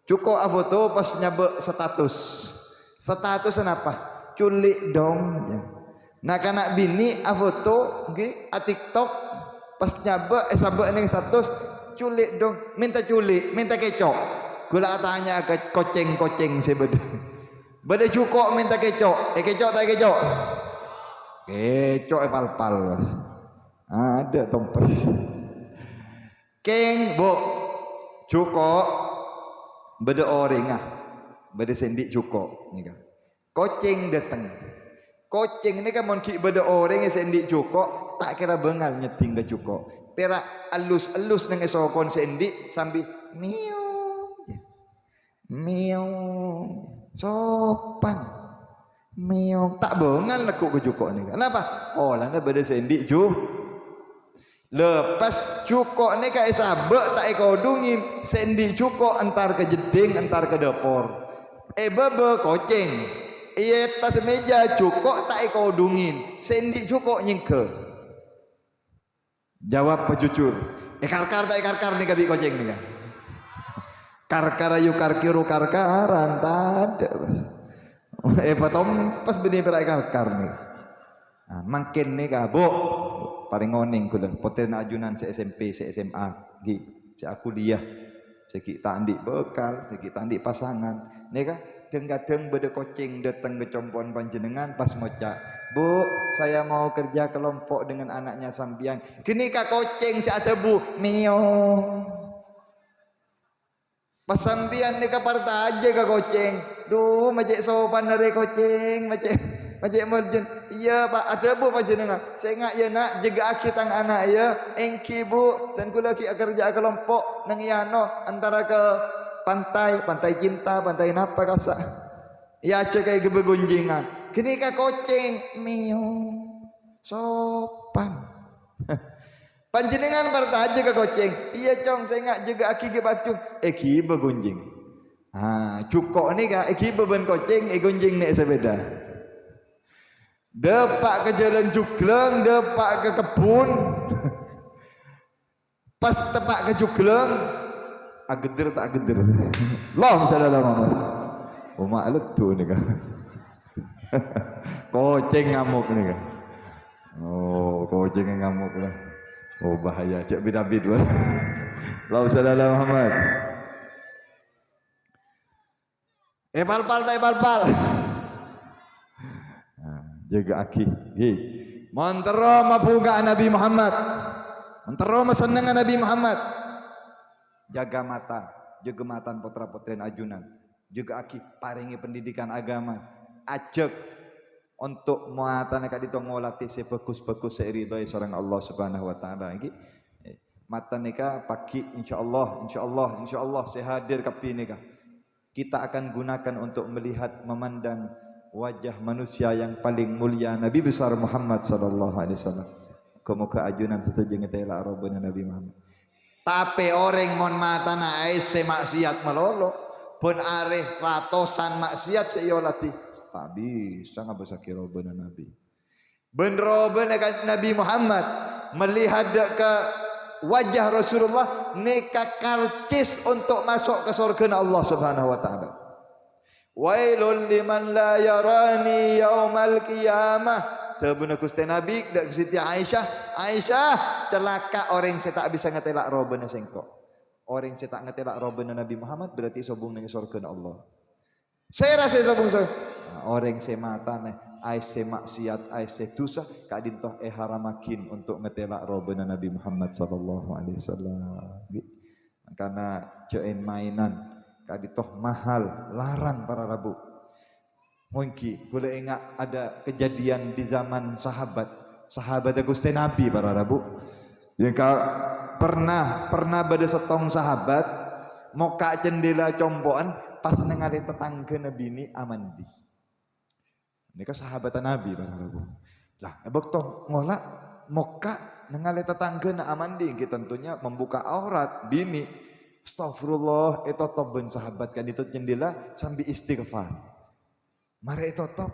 cuko afoto pas nyabe status kenapa culik dong ya. Nah kanak bini foto TikTok pas nyaba sabak ning status culik dong minta kecok gula tanya ke koceng sebeda cukok minta kecok kecok tak kecok pal ada tompes keng bu cukok beda orang beda sendik cukok nih kan koceng datang koceng ini kan mon ki beda orang yang sendik cuko tak kira bengal nyeting ke cuko pera alus nang esokon sendik sambil miau sopan miau tak bengal nekuk ke cuko ini kenapa lana beda sendik lepas cuko ini kayak sabek tak ekodungin sendik cuko antar ke jeding antar ke dapur bebe koceng iya tas meja cukup tak kau dungin sendi cukup nyingke jawab pejujur karkar tak karkar nih kabi koceng nih kan karkar ayu karkiru karkaran tak ada bos Potom pas bini berai kalkar nih. Nah, makin nih bu, paling ngoning kula. Poten ajunan se SMP, se SMA, gi, se kuliah, se kita andi bekal, se kita andi pasangan. Nih kah, kadang beda kucing datang ke compon panjenengan pas ngocak. Bu, saya mau kerja kelompok dengan anaknya sambian. Kini kak kucing si ada bu, mio. Pas sambian nih parta aja kak kucing. Duh, macam sopan dari kucing, macam margin. Iya pak, ada bu panjenengan. Saya ingat ya nak, jaga aki tang anak ya. Engki bu, dan kula ki kerja kelompok nang iano antara ke pantai cinta, pantai napa kasa. Ya aja kayak gebegunjingan. Kini kak kucing, mio, sopan. Panjenengan bertaja ke kucing. Iya cong, saya ingat juga aki ke bacung. Eki begunjing. Cukok ni kak, eki beben kucing, gunjing nek sepeda. Depak ke jalan Jugleng, depak ke kebun. Pas tepak ke Jugleng, ageder tak ageder. Loh saudara Muhammad. Umak letu ni kak. Kucing ngamuk ni kak. Oh, kucing ngamuk lah. Oh bahaya, cek bidabid wala. Lau saudara Muhammad. Pal. Jaga aki. Hei, mantero mapuga Nabi Muhammad. Mantero masenengan Nabi Muhammad. Jaga matan putra-putrin ajunan. Juga aki paringi pendidikan agama. Ajak untuk muatan nek dito ngolati sebagus-bagus seiridoi sareng Allah Subhanahu wa taala iki. Mata nika pagi insyaallah saya hadir kapi nika. Kita akan gunakan untuk melihat memandang wajah manusia yang paling mulia Nabi besar Muhammad sallallahu alaihi wasallam. Muka ajunan setuju ngetela robana Nabi Muhammad. Tapi orang mon mata na se maksiat melolo pun areh ratusan maksiat seyolati. Tak bisa nggak bisa kira robana Nabi. Benrobana Nabi Muhammad melihat ke wajah Rasulullah neka karcis untuk masuk ke surga Allah Subhanahu wa taala. Wailul liman la yarani yaumal qiyamah. Tabuna Gusti Nabi dak Siti Aisyah celaka orang saya tak bisa ngetelak robana sengkok. Orang saya tak ngetelak robana Nabi Muhammad berarti sobung dengan surga Allah. Saya rasa sobung orang saya mata nih aise maksiat aise dosa kadintoh haramakin untuk ngetelak robana Nabi Muhammad sallallahu alaihi wasallam. Karena join mainan kadintoh mahal larang para rabu. Mungkin boleh ingat ada kejadian di zaman sahabat Gusti Nabi para rabu. Yang pernah pada setong sahabat moka jendela compoan pas nengali tetangga Nabi ini amandi. Ini kan sahabatan Nabi para rabu. Lah, ebok toh ngolak moka nengali tetangga na amandi, tentunya membuka aurat bini. Astagfirullah, itu toben sahabat kan itu jendela sambil istighfar. Mari itu top,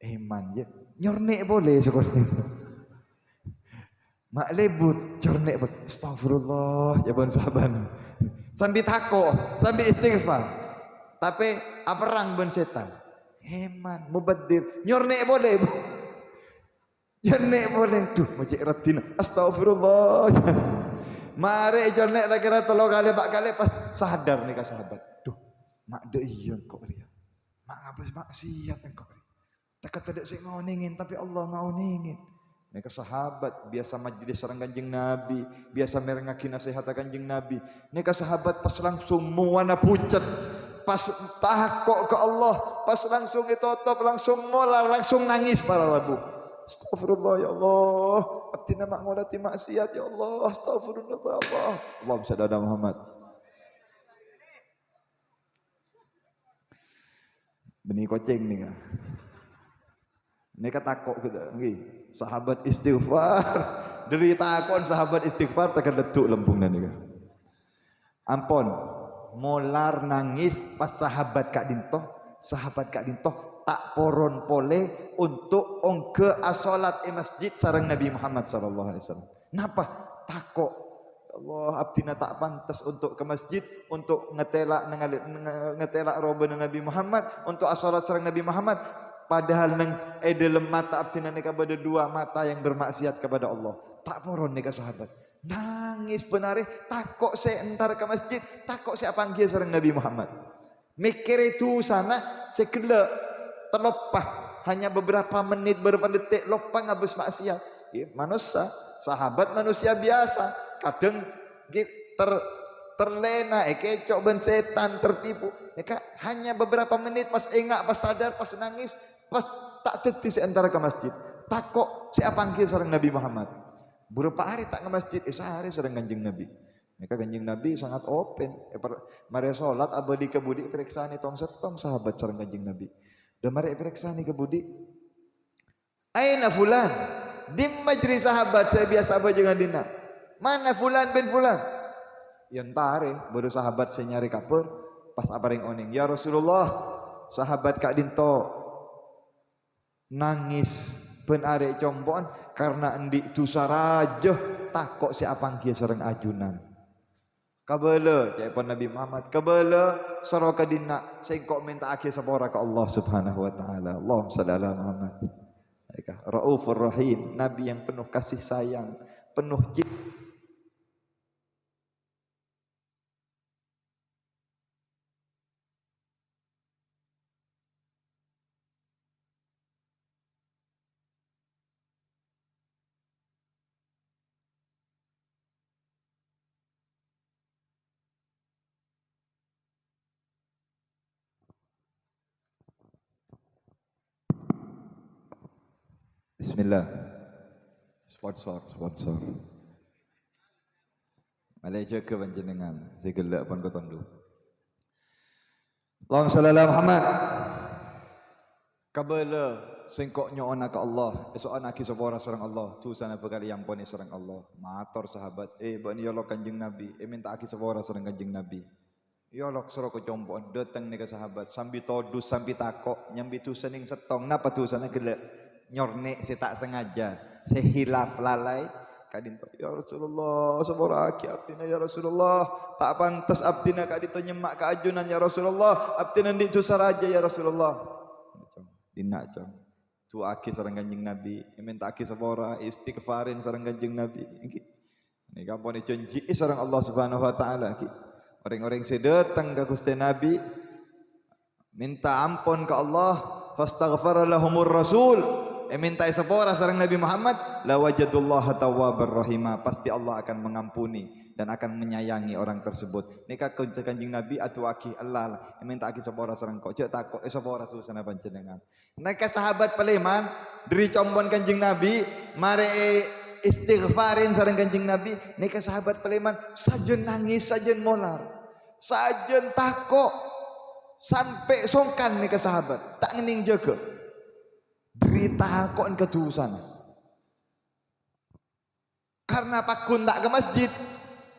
iman ya, nyornek boleh sekolah. Mak lebut, cornek boleh. Astagfirullah, ya bon sahabat. Sambil tako, sambil istighfar. Tapi aperang ben setan. Heman, mubadir, nyornek boleh. Nyornek boleh. Duh, macam retina. Astagfirullah. Mari nyornek lagi tolong kali 4 kali pas sadar nih ke sahabat. Duh, mak de iya kok dia. Mak apa maksiat engkau. Tak kata saya ngauningin tapi Allah ngauningin. Mereka sahabat biasa majlis sareng Kanjeng Nabi, biasa merengaki nasihat Kanjeng Nabi. Mereka sahabat pas langsung muana pucet, pas takok ke Allah, pas langsung ditotop, langsung molar, langsung nangis para rabu. Astagfirullah ya Allah, abdi nama ngolati maksiat ya Allah, astagfirullah ya Allah. Allahumma shalli ala Muhammad. Benih kucing nih kan. Ini ketakok kita, sahabat istighfar, dari takon sahabat istighfar tekan letuk lempung dan nih. Ampun, molar nangis pas sahabat Kak Dintoh tak poron pole untuk ongke asolat di masjid sareng Nabi Muhammad sallallahu alaihi wasallam. Napa takok Allah, abdina tak pantas untuk ke masjid, untuk ngetelak roba Nabi Muhammad, untuk asalat sareng Nabi Muhammad. Padahal nang dalam mata abdina nika ada dua mata yang bermaksiat kepada Allah. Tak poron nika sahabat. Nangis benare, takok saya entar ke masjid, takok saya panggil sareng Nabi Muhammad. Mikir itu sana, sekele terlopah hanya beberapa menit, beberapa detik lopang habis maksiat. Manusia, sahabat manusia biasa, kadang terlena, kecok ben setan, tertipu. Hanya beberapa menit pas engak, pas sadar, pas nangis, pas tak tetis antara ke masjid. Takok saya panggil sareng Nabi Muhammad. Berapa hari tak ke masjid, sehari sareng Kanjeng Nabi. Mereka Kanjeng Nabi sangat open. Mari sholat abadi kebudi periksaan tong setong sahabat sareng Kanjeng Nabi. Dan mari periksaan kebudi. Aina fulan? Di majlis sahabat saya biasa apa jangan dina. Mana fulan bin fulan? Yang tare baru sahabat saya nyari kapur. Pas aparing oning, ya Rasulullah, sahabat Kak Dinto nangis ben arek combon karena endik dosa raja takok si apangkieu sareng ajunan. Kabele telepon Nabi Muhammad, kabele saro ka dina sengkok minta akhir sapora ka Allah Subhanahu wa taala. Allahumma shalli ala Muhammad. Raufur Rahim, Nabi yang penuh kasih sayang, penuh cinta. Bismillah. Sponsor. Malaysia ke panjenengan, segelak pun kotondo. Allahumma shalli ala Muhammad. Kabala sengkok nyoona ka Allah, esok anaki sapora sareng Allah, tu sana bekali yang poni sareng Allah. Matur sahabat, bani ya Allah Kanjeng Nabi, minta aki sapora sareng Kanjeng Nabi. Ya Allah sira ko compon datang nih ke sahabat, sambil todus sambil takok, nyambi tusan ning setong, napa tusana gelek? Nyornek saya tak sengaja, saya hilaf lalai. Kadinto, ya Rasulullah, sabora aki abdina ya Rasulullah, tak pantas abdina kadinto nyemak keajunan ya Rasulullah, abdina di dosa raja ya Rasulullah. Dina cong, tu aki sareng Kanjeng Nabi, minta aki sabora istighfarin sareng Kanjeng Nabi. Ini kampung janji sareng Allah Subhanahu wa taala. Orang-orang sedatang ke Gusti Nabi minta ampun ke Allah, fastaghfara lahumur rasul. Minta sepora sareng Nabi Muhammad, la wajadullaha tawwabar rahima, pasti Allah akan mengampuni dan akan menyayangi orang tersebut. Nika Kanjeng Nabi atuaki Allah minta aki sepora sareng kok cek takok sepora tu sana panjenengan. Nika sahabat peleman dari combon Kanjeng Nabi mare istighfarin sareng Kanjeng Nabi. Nika sahabat peleman sajen nangis, sajen molar, sajen takok sampai songkan nika sahabat tak ngening jaga. Berita kok kedusan. Karena pakun tak ke masjid,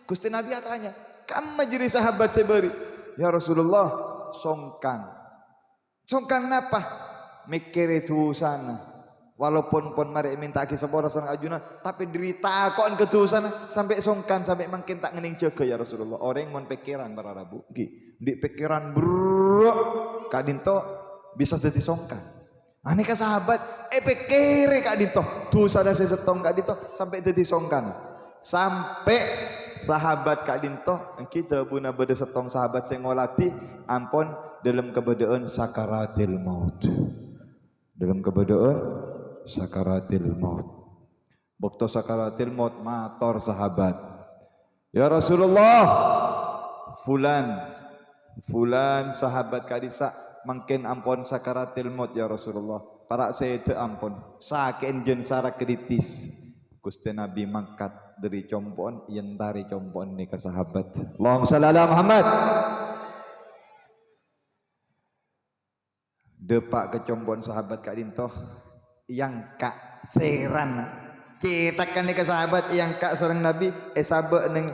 Gusti Nabi tanya, kamu jadi sahabat seberi? Ya Rasulullah, songkan. Songkan apa? Mikir itu sana. Walaupun pun mari minta ki sepora sareng ajunan, tapi derita kok kedusan sampai songkan, sampai makin tak ngening jaga ya Rasulullah. Orang mon pikiran para rabu, di pikiran bro, kadinto bisa jadi songkan. Aneka sahabat, pikir Kak Dito, tuh sada saya setong Kak Dito sampai jadi songkan, sampai sahabat Kak Dito kita buna beda setong sahabat saya ngolati, ampun dalam keberadaan sakaratil maut, dalam keberadaan sakaratil maut, waktu sakaratil maut mator sahabat, ya Rasulullah, fulan sahabat Kak Disa mungkin ampun sakaratil maut ya Rasulullah. Para saya itu ampun. Saken jen sara kritis. Gusti Nabi mangkat dari compon yen tari compon ni ke sahabat. Allahumma shalli ala Muhammad. Depak ke compon sahabat Kak Dintoh yang kak seran cetakan ni ke sahabat yang kak sareng Nabi sabe neng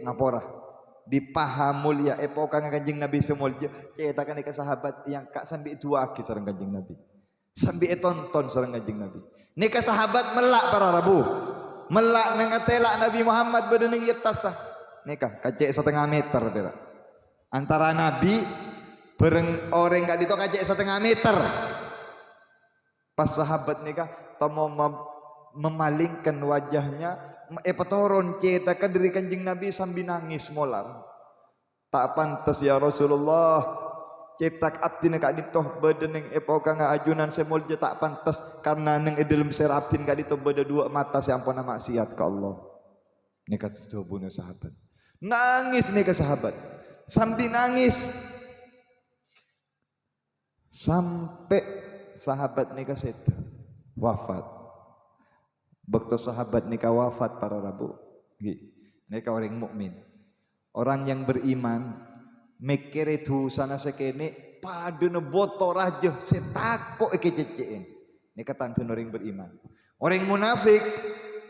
ngapora di paha mulia epoka Kanjeng Nabi semulja cetakan ke sahabat yang kak sambil dua aki sareng Kanjeng Nabi sambil tonton sareng Kanjeng Nabi nika sahabat melak para rabu melak nengetelak Nabi Muhammad bedeneng yetasah nikah kacek 1,5 meter pira antara Nabi bereng orang gak dito kacek 1,5 meter pas sahabat nikah tomo memalingkan wajahnya petoron cetakan dari kanjeng Nabi sambil nangis molar tak pantas ya Rasulullah cetak abdi kak ditoh bedeneng epoka nga ajunan semolja tak pantas karena neng dalam seraptin kak ditoh beda dua mata siampuna maksiat ke Allah nikah tuh bunuh sahabat nangis nikah sahabat sambil nangis sampai sahabat nikah setu wafat bekto sahabat nikah wafat para rabu nikah orang mukmin orang yang beriman mikir itu sana sekene padune botor aja setako ekececein ini kata orang beriman orang munafik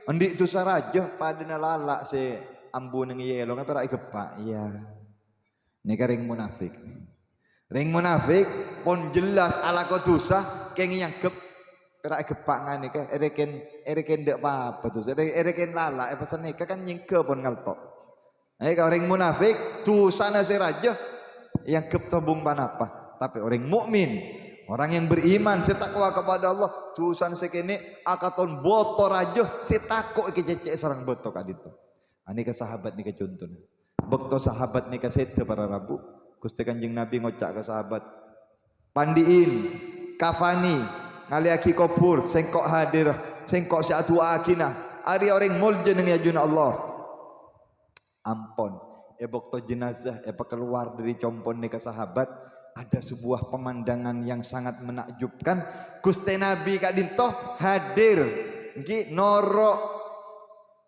endik tu saraja padune lalak se ambun nang yelo ngapa ra gepak iya ini ring munafik ring munafik pun jelas ala kodusa keng yang pera gepak ngane ke ereken ndak apa tuh ereken lalak pesan nikah kan nyingke pun ngaltok orang munafik tu sana si raja yang ketebung panapa tapi orang mukmin orang yang beriman setakwa kepada Allah tu sana sekene akaton boto raja setako kececek sarang boto kadito ani ke sahabat ni ke contohnya bekto sahabat ni ke sete para rabu Gusti Kanjeng Nabi ngocak ke sahabat pandiin kafani ngaliaki kopur sengkok hadir sengkok syatu akina ari orang mulja nang yajuna Allah ampon ebokto jenazah keluar dari compon nikah sahabat ada sebuah pemandangan yang sangat menakjubkan Gusti Nabi kak dinto hadir nggih norok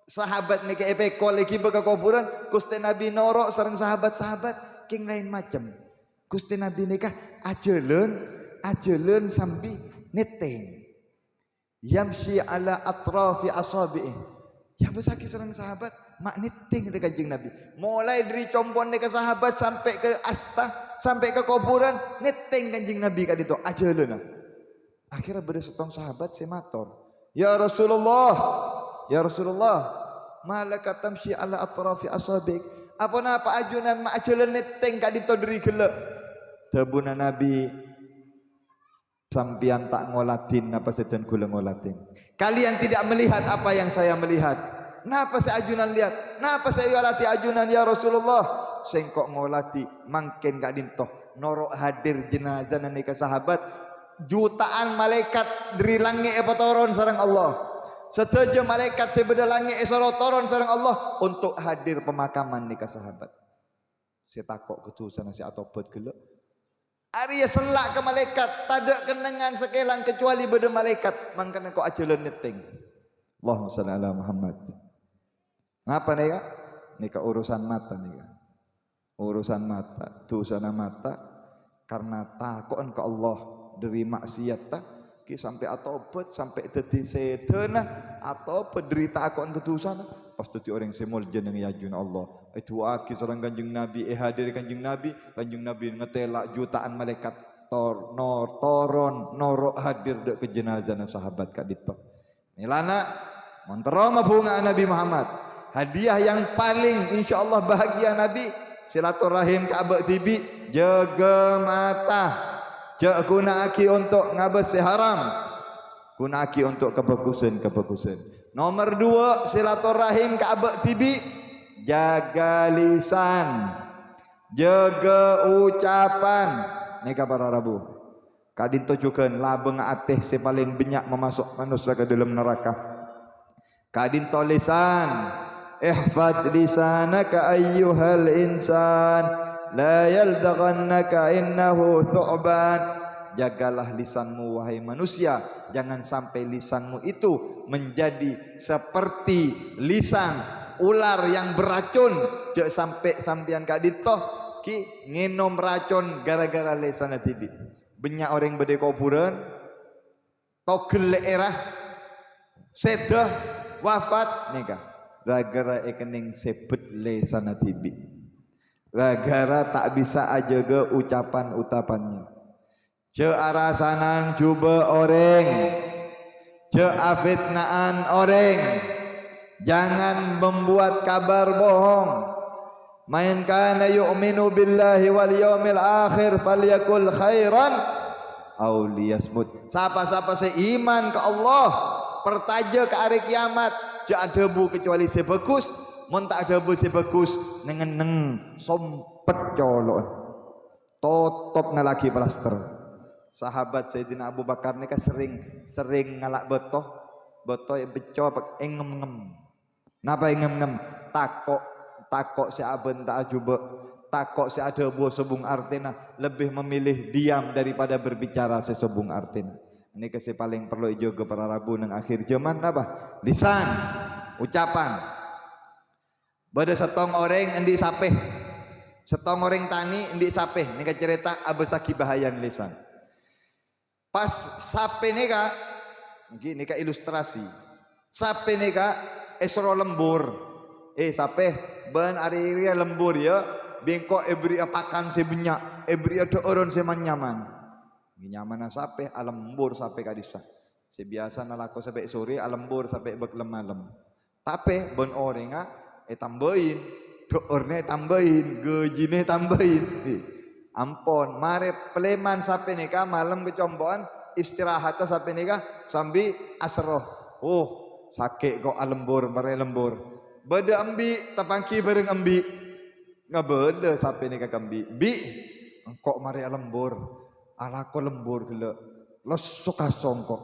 sahabat nikah epeko lagi beka kuburan Gusti Nabi norok sareng sahabat-sahabat king lain macam Gusti Nabi nikah ajelen sambil neteng yamshi ala atrafi asabi'i ya besaki sareng sahabat mak netting dari kanjeng Nabi mulai dari compon ke sahabat sampai ke asta sampai ke kuburan netting kanjeng Nabi kak itu ajaluna akhirnya beda setong sahabat semator ya Rasulullah malaka tamshi ala atrafi asabik apa napa ajunan mak ajalan netting kak itu dari gele tebuna Nabi sampian tak ngolatin apa sedan gula ngolatin kalian tidak melihat apa yang saya melihat napa saya ajunan lihat napa saya ngolati ajunan ya Rasulullah sengkok ngolati mangken gak dintoh norok hadir jenazah nikah sahabat jutaan malaikat dari langit toron sareng Allah setuju malaikat sebeda langit toron sareng Allah untuk hadir pemakaman nikah sahabat saya takok ketusan si atopet gelek Arya selak ke malaikat, tak kenangan sekelan kecuali beda malaikat. Mangkana kau ajalan neting. Allahumma salli ala Muhammad. Ngapa nih kak? Nika urusan mata nih kak. Urusan mata, dosana mata. Karena takon ke Allah dari maksiat tak. Ki sampai atopet sampai dadi sedena atau penderita akon kedosana. Pas dadi orang semol jeneng yajun Allah. Itu aki sareng kanjeng Nabi hadir kanjeng Nabi ngetelak jutaan malaikat toron norok hadir dek ke jenazah sahabat kak dito milana montero mabunga Nabi Muhammad hadiah yang paling insyaallah bahagia Nabi silaturahim ke abak tibi jaga mata guna aki untuk ngabes haram guna aki untuk kebagusan nomor 2 silaturahim ke abak tibi jaga lisan jaga ucapan nikah para rabu kadin tujukan labeng ateh si paling banyak memasuk manusia ke dalam neraka kadin to lisan ihfad lisanaka ayyuhal insan la yaldaghannaka innahu thu'ban jagalah lisanmu wahai manusia jangan sampai lisanmu itu menjadi seperti lisan ular yang beracun jek sampai sampian kak ditoh ki nginom racun gara-gara lesana tibi banyak orang bede kuburan togel erah sedah wafat nikah gara-gara ekening sebet lesana tibi gara-gara tak bisa aja ke ucapan-ucapannya je arasanan cuba orang je afitnaan orang Jangan membuat kabar bohong. Man kana yu'minu billahi wal yawmil akhir falyakul khairan aw liyasmut. Siapa-siapa seiman ke Allah, pertaja ke hari kiamat, jak ada bu kecuali sebagus, mun tak ada bu sebagus neng sompet colon. Totop ngalaki plaster. Sahabat Sayyidina Abu Bakar ni kan sering ngalak botoh yang beco engem-ngem. Napa engem-ngem? Takok si aben tak ajuba, takok si ada buah sebung artina, lebih memilih diam daripada berbicara sesebung artina. Ini kasih paling perlu juga para rabu nang akhir zaman apa? Lisan, ucapan. Bada setong orang endi sapeh, setong orang tani endi sapeh. Ini cerita abesaki bahayan lisan. Pas sape nika, ini ka ilustrasi. Sape nika esro lembur. Sape ben ari lembur ya, bengkok ebri pakan sebanyak, ebri ada orang semanyaman. Nyaman sape alembur sape kadisa. Sebiasa nalako sampai sore alembur sampai beklem malam. Tapi ben orang tambahin, doorne tambahin, gejine tambahin. Ampun, mare peleman sape nika malam kecomboan istirahat sape nika sambil asroh. Oh, sakit kok alembur, mare lembur. Bada ambi tapangki bareng ambi. Ngabeda sape nika kambi. Bi, kok mare lembur. Alako lembur gila. Lo suka songkok.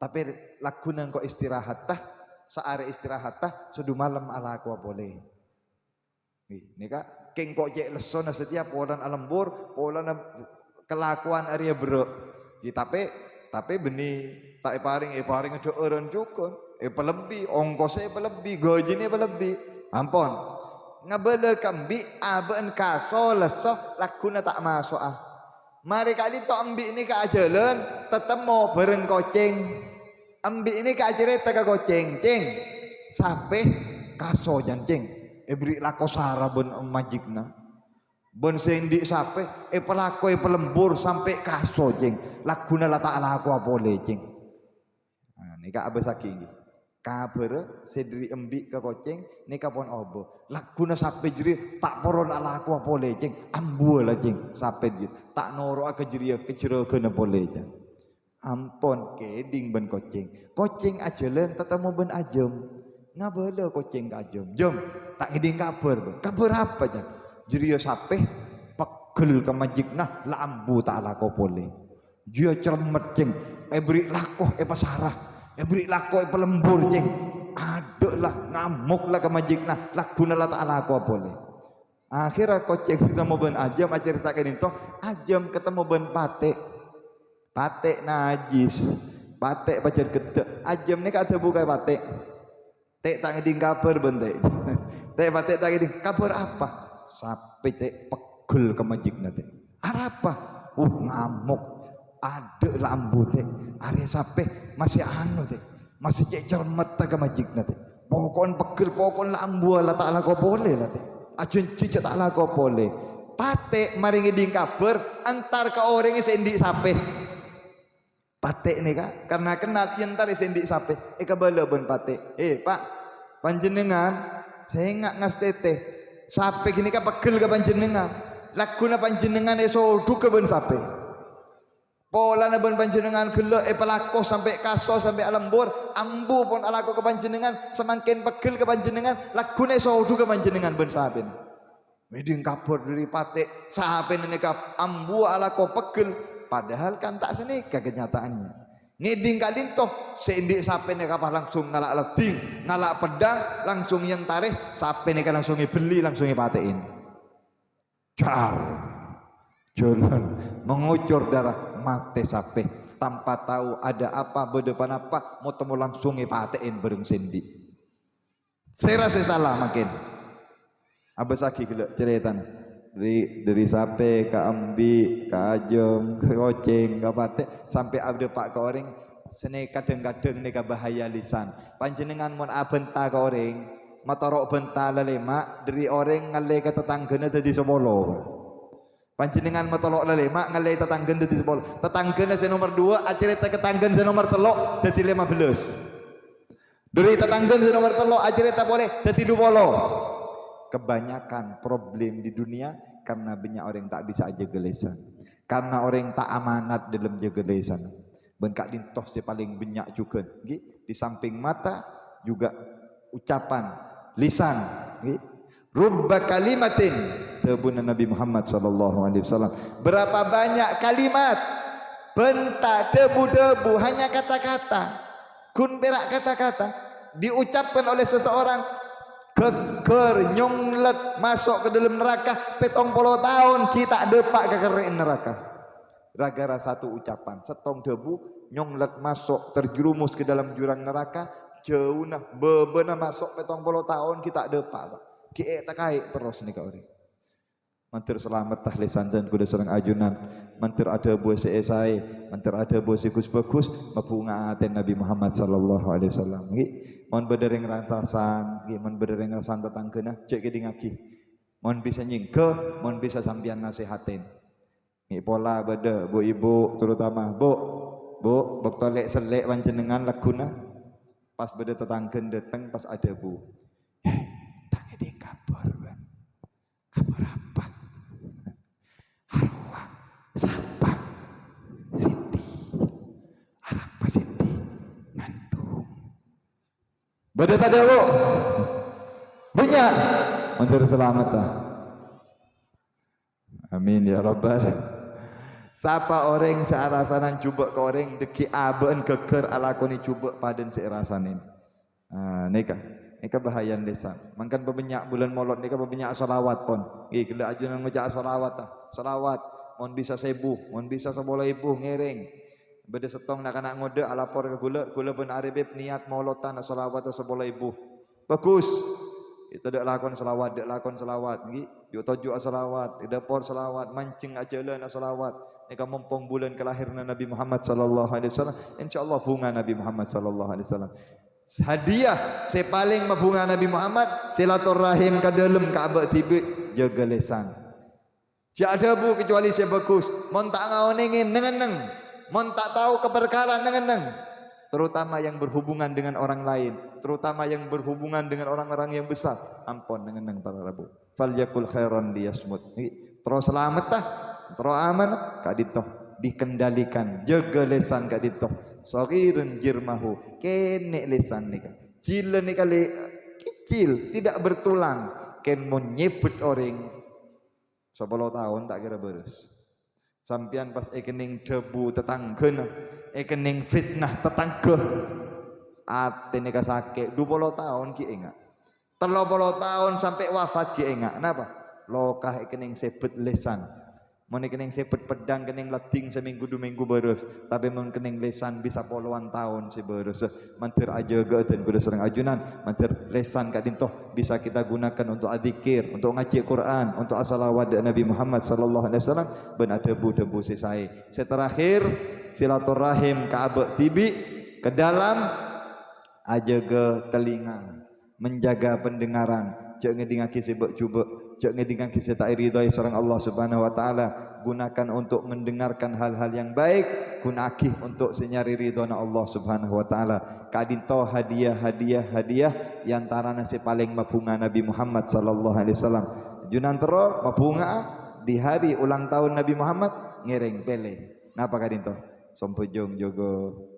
Tapi laku nang kok istirahat tah. Saare istirahat tah sudu malam alako boleh. Nika keng kok cek lesona setiap polan alembur, polan kelakuan area bro. Tapi benih tak paring ada orang cukup. Pelebih, ongkosnya pelebih, gojine pelebih. Ampun. Ngabele kambi aben kaso leso lakuna tak masuk ah. Mari kali to ambi ini ka ajalan tetemo bareng koceng. Ambi ini ka cerita ka koceng, ceng. Sampai kaso jan ceng. Beri lako sara ben majikna. Ben sendi sampai pelako pelembur sampai kaso ceng. Lakuna la tak laku boleh ceng. Nah, ini ka abesaki ini. Kabar sedri embi ke koceng nika pon obo lakuna sape jeri tak poron ala aku boleh ceng ambu lah ceng sape jeri tak noro ke jeri kena boleh ceng ampon keding ben koceng ajalan tetemu ben ajem ngabala koceng ajem jom tak keding kabar apa ceng jeri sape pegel ke majikna la ambu tak ala aku boleh dia cermet ceng beri lakoh pasarah beri lakoi pelembur jeng, aduk lah ngamuk lah ke majikna, lakuna lah tak laku boleh. Akhirnya koceng ketemu ben ajam, ceritakan itu ajam ketemu ben patek najis, patek pacar gede, ajam ni kata buka patek, tek tak ngeding kabar ben tek patek tak ngeding kabar apa? Sampai tek pegel ke majikna tek, apa? Ngamuk. Ada lambu teh, hari sampai masih anu teh, masih cek cermet ke majikna teh. Pokon pegel, pokon lambu lah tak laku boleh lah teh. Acun cicak tak laku boleh. Patek mari ngeding kabar antar ke orang yang sendi sampai. Patek ni kak, karena kenal antar sendi sampai. Kabala ben patek. Pak, panjenengan, saya ingat ngas teteh. Sampai gini kak pegel ke panjenengan. Lakuna panjenengan esodu ke ben sampai. Pola na ben panjenengan gelo pelako sampai kaso sampai alembur ambu pun alako ke panjenengan semakin pegel ke panjenengan lagune saudu ke panjenengan ben saben meding kabur dari patek saben nika ambu alako pegel padahal kan tak senika kenyataannya ngiding kalintoh seindik sapen nika langsung ngalak leding ngalak pedang langsung yang tarikh sapen nika langsung beli langsung patein jalan mengucur darah mate sape tanpa tahu ada apa berdepan apa mau temu langsung patein bareng sendi saya rasa salah makin abis lagi gila ceritanya dari sape ke ambi ke ajam ke koceng ke pate sampai ada pak ke orang seni kadang-kadang nika bahaya lisan panjenengan mon abenta ke orang motorok benta lelema dari orang ngale ke tetangganya jadi semolo panjenengan matolok lelema ngalai tetanggen dadi 10 tetanggen nomor 2 acerita ketanggen nomor 3 dadi 15 Dari tetangga nomor telo aja tak boleh tertidur polo. Kebanyakan problem di dunia karena banyak orang tak bisa aja gelesan. Karena orang tak amanat dalam jaga lesan. Bengkak dintoh si paling banyak juga. Di samping mata juga ucapan lisan. Rubba kalimatin tebuna Nabi Muhammad sallallahu alaihi wasallam. Berapa banyak kalimat bentak debu-debu hanya kata-kata. Kun berak kata-kata diucapkan oleh seseorang keker nyonglet masuk ke dalam neraka 70 tahun kita depak kekerin neraka gara-gara satu ucapan setong debu nyonglet masuk terjerumus ke dalam jurang neraka jauh nah bebena masuk 70 tahun kita depak Pak kiek tak kait terus nih kau ini mantir selamat tahlisan dan kuda serang ajunan mantir ada buah seesai mantir ada buah sikus bagus mabunga aten Nabi Muhammad sallallahu alaihi wasallam mohon bedereng rasasan mohon bedereng rasasan tetang kena cek gede ngaki mohon bisa nyingke mohon bisa sampian nasihatin pola beda bu ibu terutama bu bektolek selek panjenengan laguna pas beda tetangken datang pas ada bu tak ada kabar kan kabar apa arwah sapa Siti arapa Siti ngandung beda tadi bu banyak mencari selamat lah amin ya rabbal sapa orang searasanan coba ke orang deki aben keker alakoni coba paden searasanin nikah bahayan lesan mangkan bebenyak bulan molot nikah bebenyak salawat pon gila ajunan ngejak salawat salawat mohon bisa sebu mohon bisa sebola ibu ngereng beda setong nak ngode alapor ke gula ben aribib niat molotan salawat sebola ibu bagus itu dak lakon selawat yo toju selawat dapur selawat mancing ajalan selawat nika mumpung bulan kelahiran Nabi Muhammad sallallahu alaihi wasallam insyaallah bunga Nabi Muhammad sallallahu alaihi wasallam hadiah sepaling mabunga Nabi Muhammad silaturahim ka dalam Ka'bah tibik jaga lesan jak ada bu kecuali saya bagus mon tak ngaonengin nengeneng mon tak tahu keperkara nengeneng terutama yang berhubungan dengan orang lain terutama yang berhubungan dengan orang-orang yang besar ampun nengeneng para rabu fal yakul khairan liyasmut terus selamat tah terus aman ka ditoh dikendalikan jaga lesan ka ditoh saghirun jirmahu kene lesan nika cilen nika kecil tidak bertulang ken mon nyebut orang 10 tahun tak kira beres sampian pas ekening debu tetangkeun ekening fitnah tetangga ate nika sakit 20 tahun ki enggak 30 tahun sampai wafat ki enggak kenapa lokah ekening sebut lesan mun kening sepet pedang kening leding seminggu 2 minggu beres tapi mun kening lesan bisa puluhan tahun si beres mantir aja dan kudu serang ajunan mantir lesan ka dintoh bisa kita gunakan untuk adzikir untuk ngaji Quran untuk asalawat Nabi Muhammad sallallahu alaihi wasallam ben ada debu sesai terakhir silaturahim ka abek tibi ke dalam aja telinga menjaga pendengaran cek ngedingaki sibuk coba cek ngedingaki tak ridhoi sareng Allah Subhanahu wa taala gunakan untuk mendengarkan hal-hal yang baik gunaki untuk senyari ridhona Allah Subhanahu wa taala kadinto hadiah yang tarana si paling mabunga Nabi Muhammad sallallahu alaihi wasallam junantero mabunga di hari ulang tahun Nabi Muhammad ngereng pele napa kadinto sompojong jogo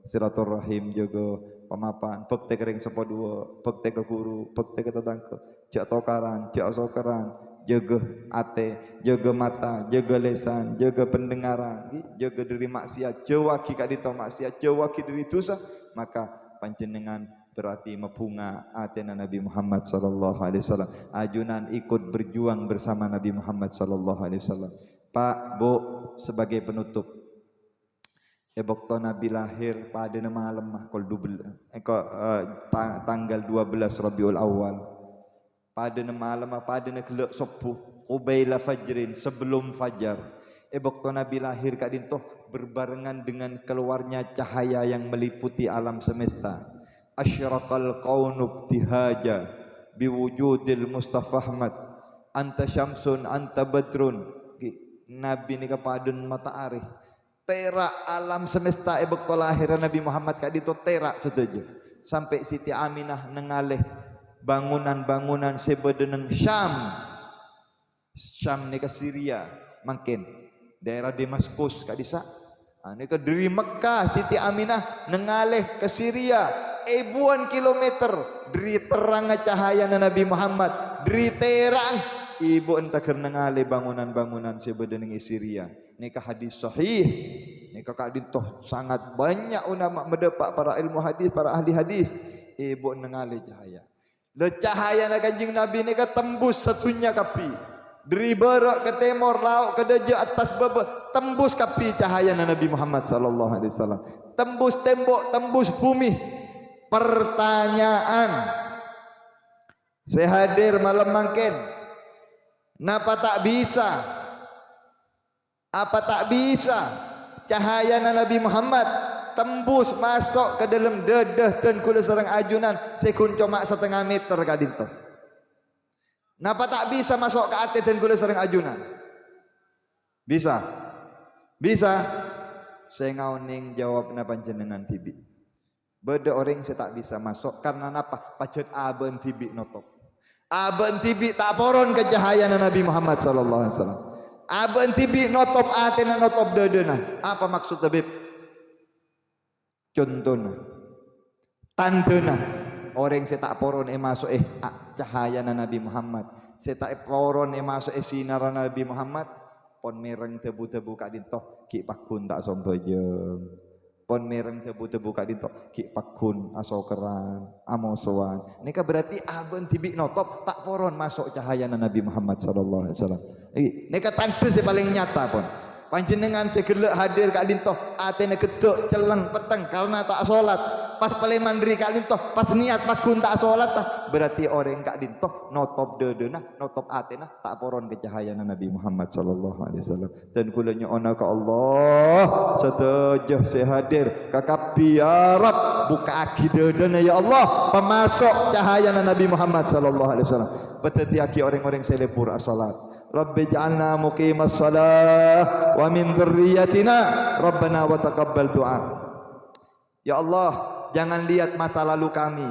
silaturahim jogo pemapan bekte kering sepo dua bekte ke guru bekte ke tetangga jak tokaran jak sokaran jaga ate jaga mata jaga lesan jaga pendengaran jaga diri maksiat jawaki kadito maksiat jawaki diri dosa maka panjenengan berarti mabunga atena Nabi Muhammad sallallahu alaihi wasallam ajunan ikut berjuang bersama Nabi Muhammad sallallahu alaihi wasallam Pak Bu sebagai penutup ebokto Nabi lahir pada malam tanggal 12 Rabiul Awal pada malam pada kelak subuh ubaila fajrin sebelum fajar ebokto Nabi lahir kadintoh berbarengan dengan keluarnya cahaya yang meliputi alam semesta asyraqal qaunu ibtihaja biwujudil Mustafa Ahmad anta syamsun anta badrun Nabi ni kepadun matahari terak alam semesta ebokto lahir Nabi Muhammad kadito terak setuju sampai Siti Aminah nengalih bangunan-bangunan sebedeneng Syam. Syam ni ke Syria makin daerah Damaskus kat disa. Ni ke dari Mekah Siti Aminah nengalih ke Syria ribuan kilometer dari terang cahaya Nabi Muhammad, dari terang ibu entah nengalih bangunan-bangunan sebedeneng Syria. Ni ke hadis sahih. Ni ke kadintoh sangat banyak ulama mendepak para ilmu hadis, para ahli hadis. Ibu nengalih cahaya. Le cahaya na kanjing Nabi ni ke tembus satunya kapi. Dari barat ke timur, laut ke deja, atas bawah, tembus kapi cahaya Nabi Muhammad sallallahu alaihi wasallam. Tembus tembok, tembus bumi. Pertanyaan, saya hadir malam mangkin, napa tak bisa? Apa tak bisa cahaya Nabi Muhammad tembus masuk ke dalam dedah dan kula serang ajunan sekunco mak setengah meter kadinto? Napa tak bisa masuk ke hati dan kula serang ajunan? Bisa? Bisa? Saya ngauning jawab na panjenengan tibi. Beda orang saya tak bisa masuk karena napa? Pacet aben tibi notop. Aben tibi tak poron ke cahaya Nabi Muhammad sallallahu alaihi wasallam. Aben tibi notop atena notop dedena. Apa maksud tabib? Contohnya, tandena orang saya tak poron masuk cahaya Nabi Muhammad. Saya tak poron masuk sinar Nabi Muhammad. Pon mereng tebu-tebu kak dintoh ki pakun tak sombojeng. Pon mereng tebu-tebu kak dintoh ki pakun asokeran amosoan. Nika berarti aben tibik notop tak poron masuk cahaya Nabi Muhammad sallallahu alaihi wasallam. Nika tanda saya paling nyata pun. Panjenengan segelak hadir kak dintoh atene gedok celeng peteng karena tak solat. Pas peleman diri kak dintoh pas niat pakun tak solat berarti orang kak dintoh notop dedena notop atena tak poron ke cahaya Nabi Muhammad sallallahu alaihi wasallam. Dan kula nyoona ka Allah sedejah saya hadir kakapi ya Rab buka aki dedena ya Allah pemasok cahaya Nabi Muhammad sallallahu alaihi wasallam. Beteti aki orang-orang selebur as-salat. Rabbi ja'alna muqimas salah wa min dzurriyyatina Rabbana wa taqabbal du'a. Ya Allah, jangan lihat masa lalu kami,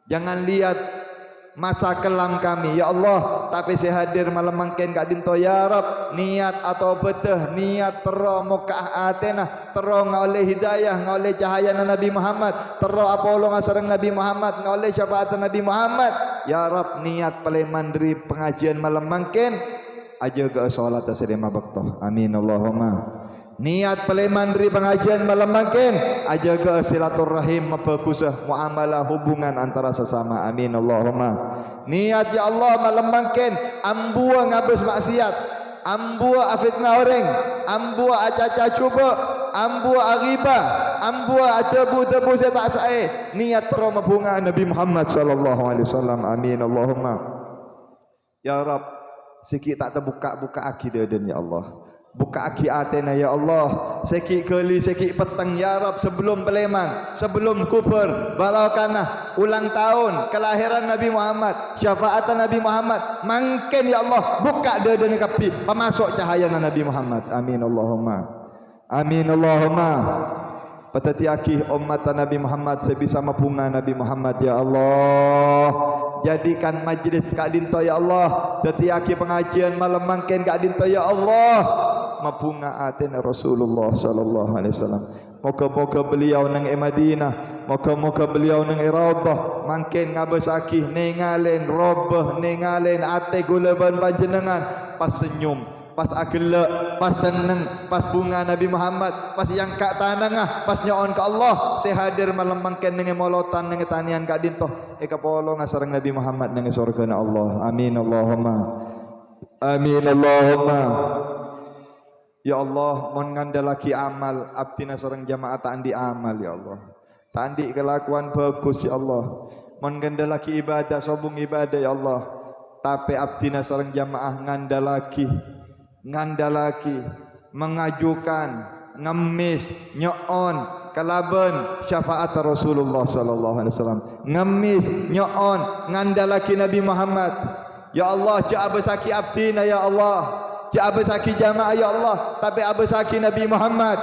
jangan lihat masa kelam kami ya Allah, tapi saya hadir malam mangken kak dinto ya Rab niat atau beteh niat tero mukah atena tero ngoleh hidayah ngoleh cahaya Nabi Muhammad tero apolo ngasareng Nabi Muhammad ngoleh syafaat Nabi Muhammad ya Rab niat peleman dari pengajian malam mangken aja ke salat asrama bakto amin Allahumma. Niat peleman dari pengajian malam mangkin aja ke silaturahim mabagusah muamalah hubungan antara sesama amin Allahumma. Niat ya Allah malam mangkin ambua ngabes maksiat, ambua afitna orang, ambua acaca cuba, ambua ariba, ambua atebu-tebu saya tak sae. Niat pro mabunga Nabi Muhammad sallallahu alaihi wasallam amin Allahumma. Ya Rab sikit tak terbuka-buka akidah dan ya Allah. Buka aki atena ya Allah. Sikit keli sikit petang ya Rab sebelum peleman, sebelum kubur, balaukanah ulang tahun kelahiran Nabi Muhammad, syafaatan Nabi Muhammad. Mangken ya Allah buka dada kapi pemasok cahaya Nabi Muhammad. Amin Allahumma. Amin Allahumma. Patati aki umat Nabi Muhammad sebisa mapunga Nabi Muhammad ya Allah. Jadikan majlis kak dinto ya Allah. Tati aki pengajian malam mangken kak dinto ya Allah. Mapunga atena Rasulullah sallallahu alaihi wasallam. Moga-moga beliau nang Madinah, moga-moga beliau nang Raudhah mangken ngabesaki ningalen robah ningalen ate gula ban panjenengan pas senyum, pas agelak, pas seneng, pas bunga Nabi Muhammad, pas yang kak tanangah, pas nyoon ke Allah, saya hadir malam mangken nang molotan nang tanian kak dinto. Eka polo ngasareng Nabi Muhammad nang surga na Allah. Amin Allahumma. Amin Allahumma. Ya Allah, mon ngandalaki amal abdina sareng jamaah tandi amal ya Allah. Tandi kelakuan bagus ya Allah. Mon ngandalaki ibadah sobung ibadah ya Allah. Tapi abdina sareng jamaah ngandalaki mengajukan ngemis nyoon kalaben syafaat Rasulullah sallallahu alaihi wasallam. Ngemis nyoon ngandalaki Nabi Muhammad. Ya Allah, ja abesaki abdina ya Allah. Ja abesaki jamaah ya Allah, tapi abesaki Nabi Muhammad.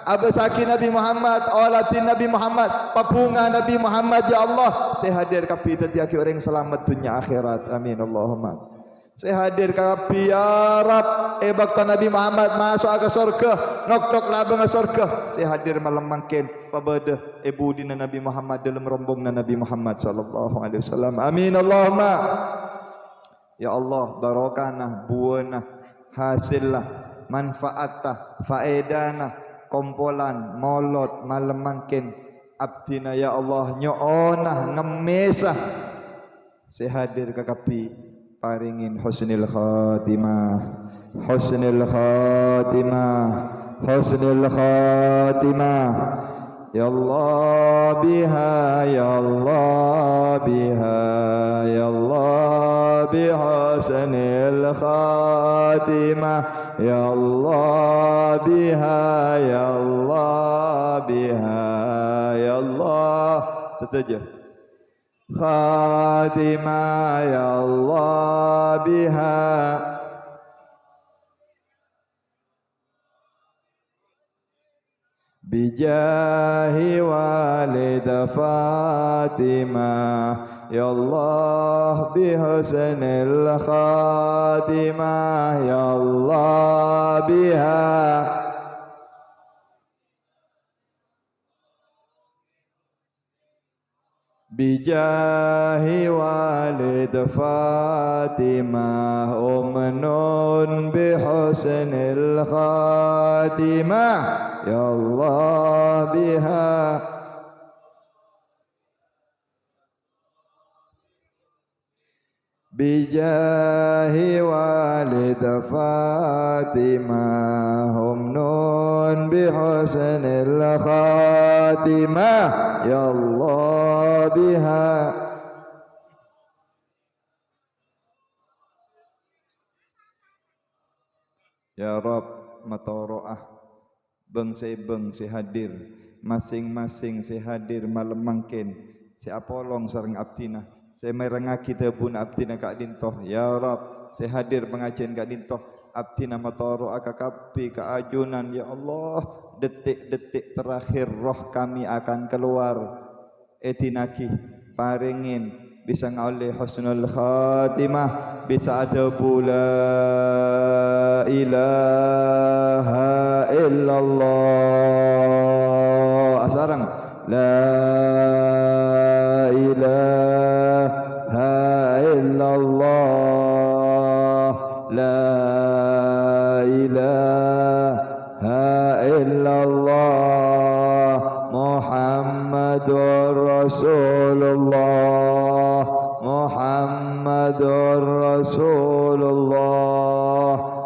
abasaki Nabi Muhammad, awalatin Nabi Muhammad, papunga Nabi Muhammad ya Allah. Saya hadir kapi tetiaki orang selamat dunia akhirat. Amin Allahumma. Saya hadir kapi ya Rab, bakta Nabi Muhammad masuk ke surga, nok labang ke surga. Saya hadir malam mangkin pabada ibu dina Nabi Muhammad dalam rombongna Nabi Muhammad sallallahu alaihi wasallam. Amin Allahumma. Ya Allah, barokana, buana, hasillah, manfaatah, faedana, kompolan, molot, malam mangkin abdina ya Allah nyoonah ngemesah. Saya hadir kakapi paringin husnul khatimah, husnul khatimah, husnul khatimah. Ya Allah biha, ya Allah biha, ya Allah biha husnul khatimah. Ya Allah biha, ya Allah biha, ya Allah. Setuju? Khatimah ya Allah biha. Bijahi walid Fatimah ya Allah bihusnil khatimah ya Allah biha. Bijahi walid Fatimah umnun bihusnil khatimah ya Allah biha. Bijahi walid Fatimah umnun bihusnil khatimah ya Allah biha. Ya Rab matoroah beng si hadir masing-masing si hadir malam mangkin si apolong sareng abdina saya merengaki tebun abdina kak dintoh. Ya Rab saya hadir pengajian kak dintoh abdina matoroah kakapi keajunan ya Allah. Detik-detik terakhir roh kami akan keluar etinaki paringin bisa ngoleh husnul khatimah, bisa ada la ilaha illallah asarang la ilaha illallah la ilaha illallah Muhammadur Rasulullah Muhammadur Rasulullah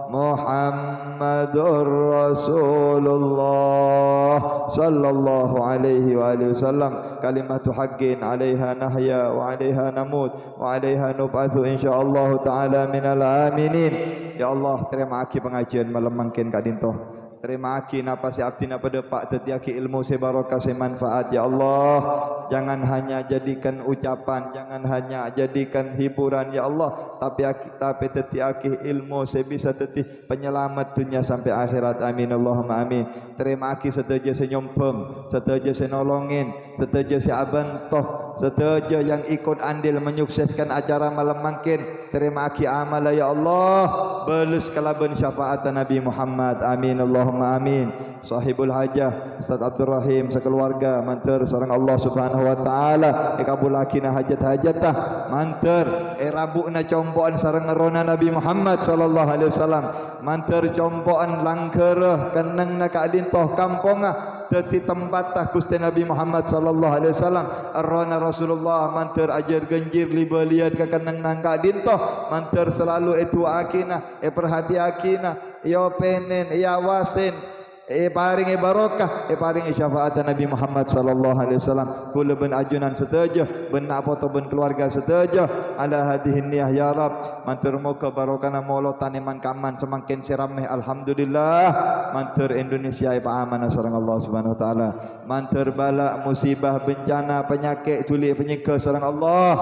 Muhammadur Rasulullah sallallahu alaihi wa alihi wasallam. Kalimatu haqqin 'alaiha nahya wa 'alaiha namut wa 'alaiha nub'atsu insyaallah taala minal aminin. Ya Allah, terima kasih pengajian malam mangkin Kak Dinto. Terima kasih napa si abdina pada pak tetiaki ilmu se barokah se manfaat ya Allah. Jangan hanya jadikan ucapan, jangan hanya jadikan hiburan ya Allah, tapi tetiaki ilmu se bisa teti penyelamat dunia sampai akhirat. Amin Allahumma amin. Terima kasih seteja se nyompeng, seteja se nolongin, seteja se abantoh, seteja yang ikut andil menyukseskan acara malam mangkin. Terima kasih amal ya Allah. Balas kalaban syafaat Nabi Muhammad. Amin Allahumma amin. Sahibul hajah Ustaz Abdul Rahim sekeluarga manter sareng Allah Subhanahu wa taala ikabulakina hajat-hajatah manter rabukna compoan sareng ngerona Nabi Muhammad sallallahu alaihi wasallam manter compoan langkeureuh kenengna ka adintoh kamponga teti tempatah Gusti Nabi Muhammad sallallahu alaihi wasallam arona Rasulullah manter ajar genjir libalian ka keneng nangka adintoh manter selalu itu akina perhati akina ya penen ya wasin paring barokah paring syafaat Nabi Muhammad sallallahu alaihi wasallam kula ben ajunan setuju ben apoto ben keluarga setuju ala hadhihi niyah ya Rab mantur muka barokana molo taniman kaman semakin sirameh alhamdulillah mantur Indonesia paaman sareng Allah Subhanahu wa taala mantur bala musibah bencana penyakit tuli penyika sareng Allah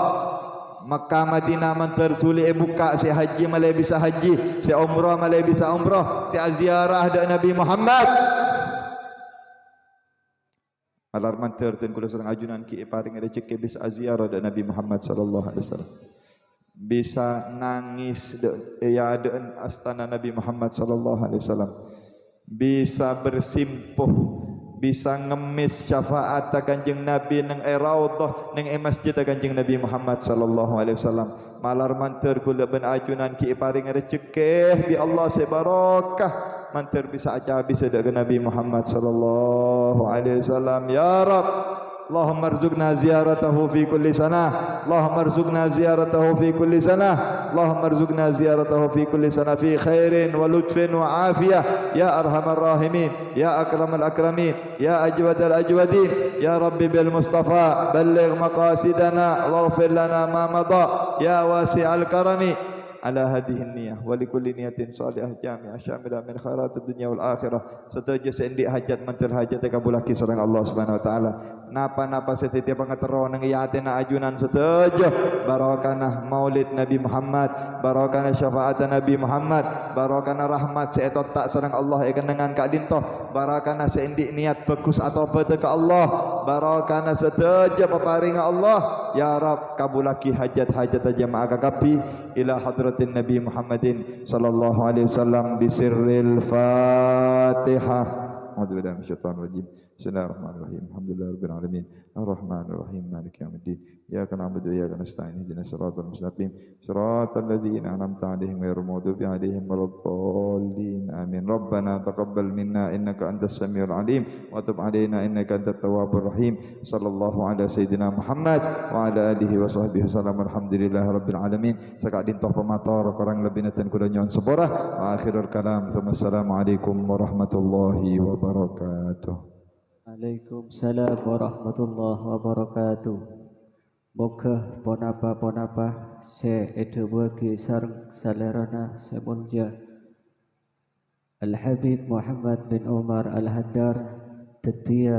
Makkah Madinah mantar tuli buka si haji malai bisa haji, si umrah malai bisa umrah, si ziarah dak Nabi Muhammad. alarman terten kula sareng ajunan ki paring rezeki bisa ziarah da Nabi Muhammad sallallahu alaihi wasallam. Bisa nangis ya deun astana Nabi Muhammad sallallahu alaihi wasallam. Bisa bersimpuh, bisa ngemis syafaat Kanjeng Nabi nang raudhah ning masjid Kanjeng Nabi Muhammad sallallahu alaihi wasallam. Malar manter kula ben ajunan ki paring rezeki bi Allah sebarakah manter bisa aja bisa dak Nabi Muhammad sallallahu alaihi wasallam. Ya Rab, Allahumma arzuqna ziyaratahu fi kulli sanah. Allahumma arzuqna ziyaratahu fi kulli sanah. Allahumma arzuqna ziyaratahu fi kulli sanah fi khairin wa lutfin wa afiyah ya arhamar rahimin ya akramal akramin ya ajwadal ajwadin ya rabbi bil mustafa balligh maqasidana waghfir lana ma madha ya wasi'al karami ala hadhihi niyyah wa likulli niyatin salihah jami'ah syamilah min khairatid dunya wal akhirah. Setuju sendi hajat mantul hajat kabulaki sareng Allah Subhanahu wa taala. Napa-napa setiap pangatero nang yatina ajunan setuju barokana maulid Nabi Muhammad, barokana syafaat Nabi Muhammad, barokana rahmat seetot tak sareng Allah ikan dengan kak dintoh, barokana sendi niat bagus atau bete ke Allah, barokana setuju peparing Allah. Ya Rab, kabulaki hajat-hajat jamaah kakapi ila hadratin Nabi Muhammadin sallallahu alaihi wasallam bisirril Fatihah. A'udzubillahi minasyaitonir rajim. Bismillahirrahmanirrahim. Alhamdulillahirabbil alamin. Arrahmanirrahim. Maliki yaumiddin. Iyyaka na'budu wa iyyaka nasta'in. Ihdinas siratal mustaqim. Siratal ladzina an'amta 'alaihim ghairil maghdubi 'alaihim waladdallin. Amin. Rabbana taqabbal minna innaka antas samiul 'alim wa tub 'alaina innaka antat tawwabur rahim. Sallallahu ala sayyidina Muhammad wa ala alihi wa sahbihi wasallam. Alhamdulillahirabbil alamin. Sakak dintoh pemator kurang lebih neten kula nyon seborah. Wa akhirul kalam. Wassalamualaikum warahmatullahi wabarakatuh. Waalaikumsalam warahmatullahi wabarakatuh. Moga ponapa se edu bagi sareng salerana semulja Al Habib Muhammad bin Umar Al Haddar tetia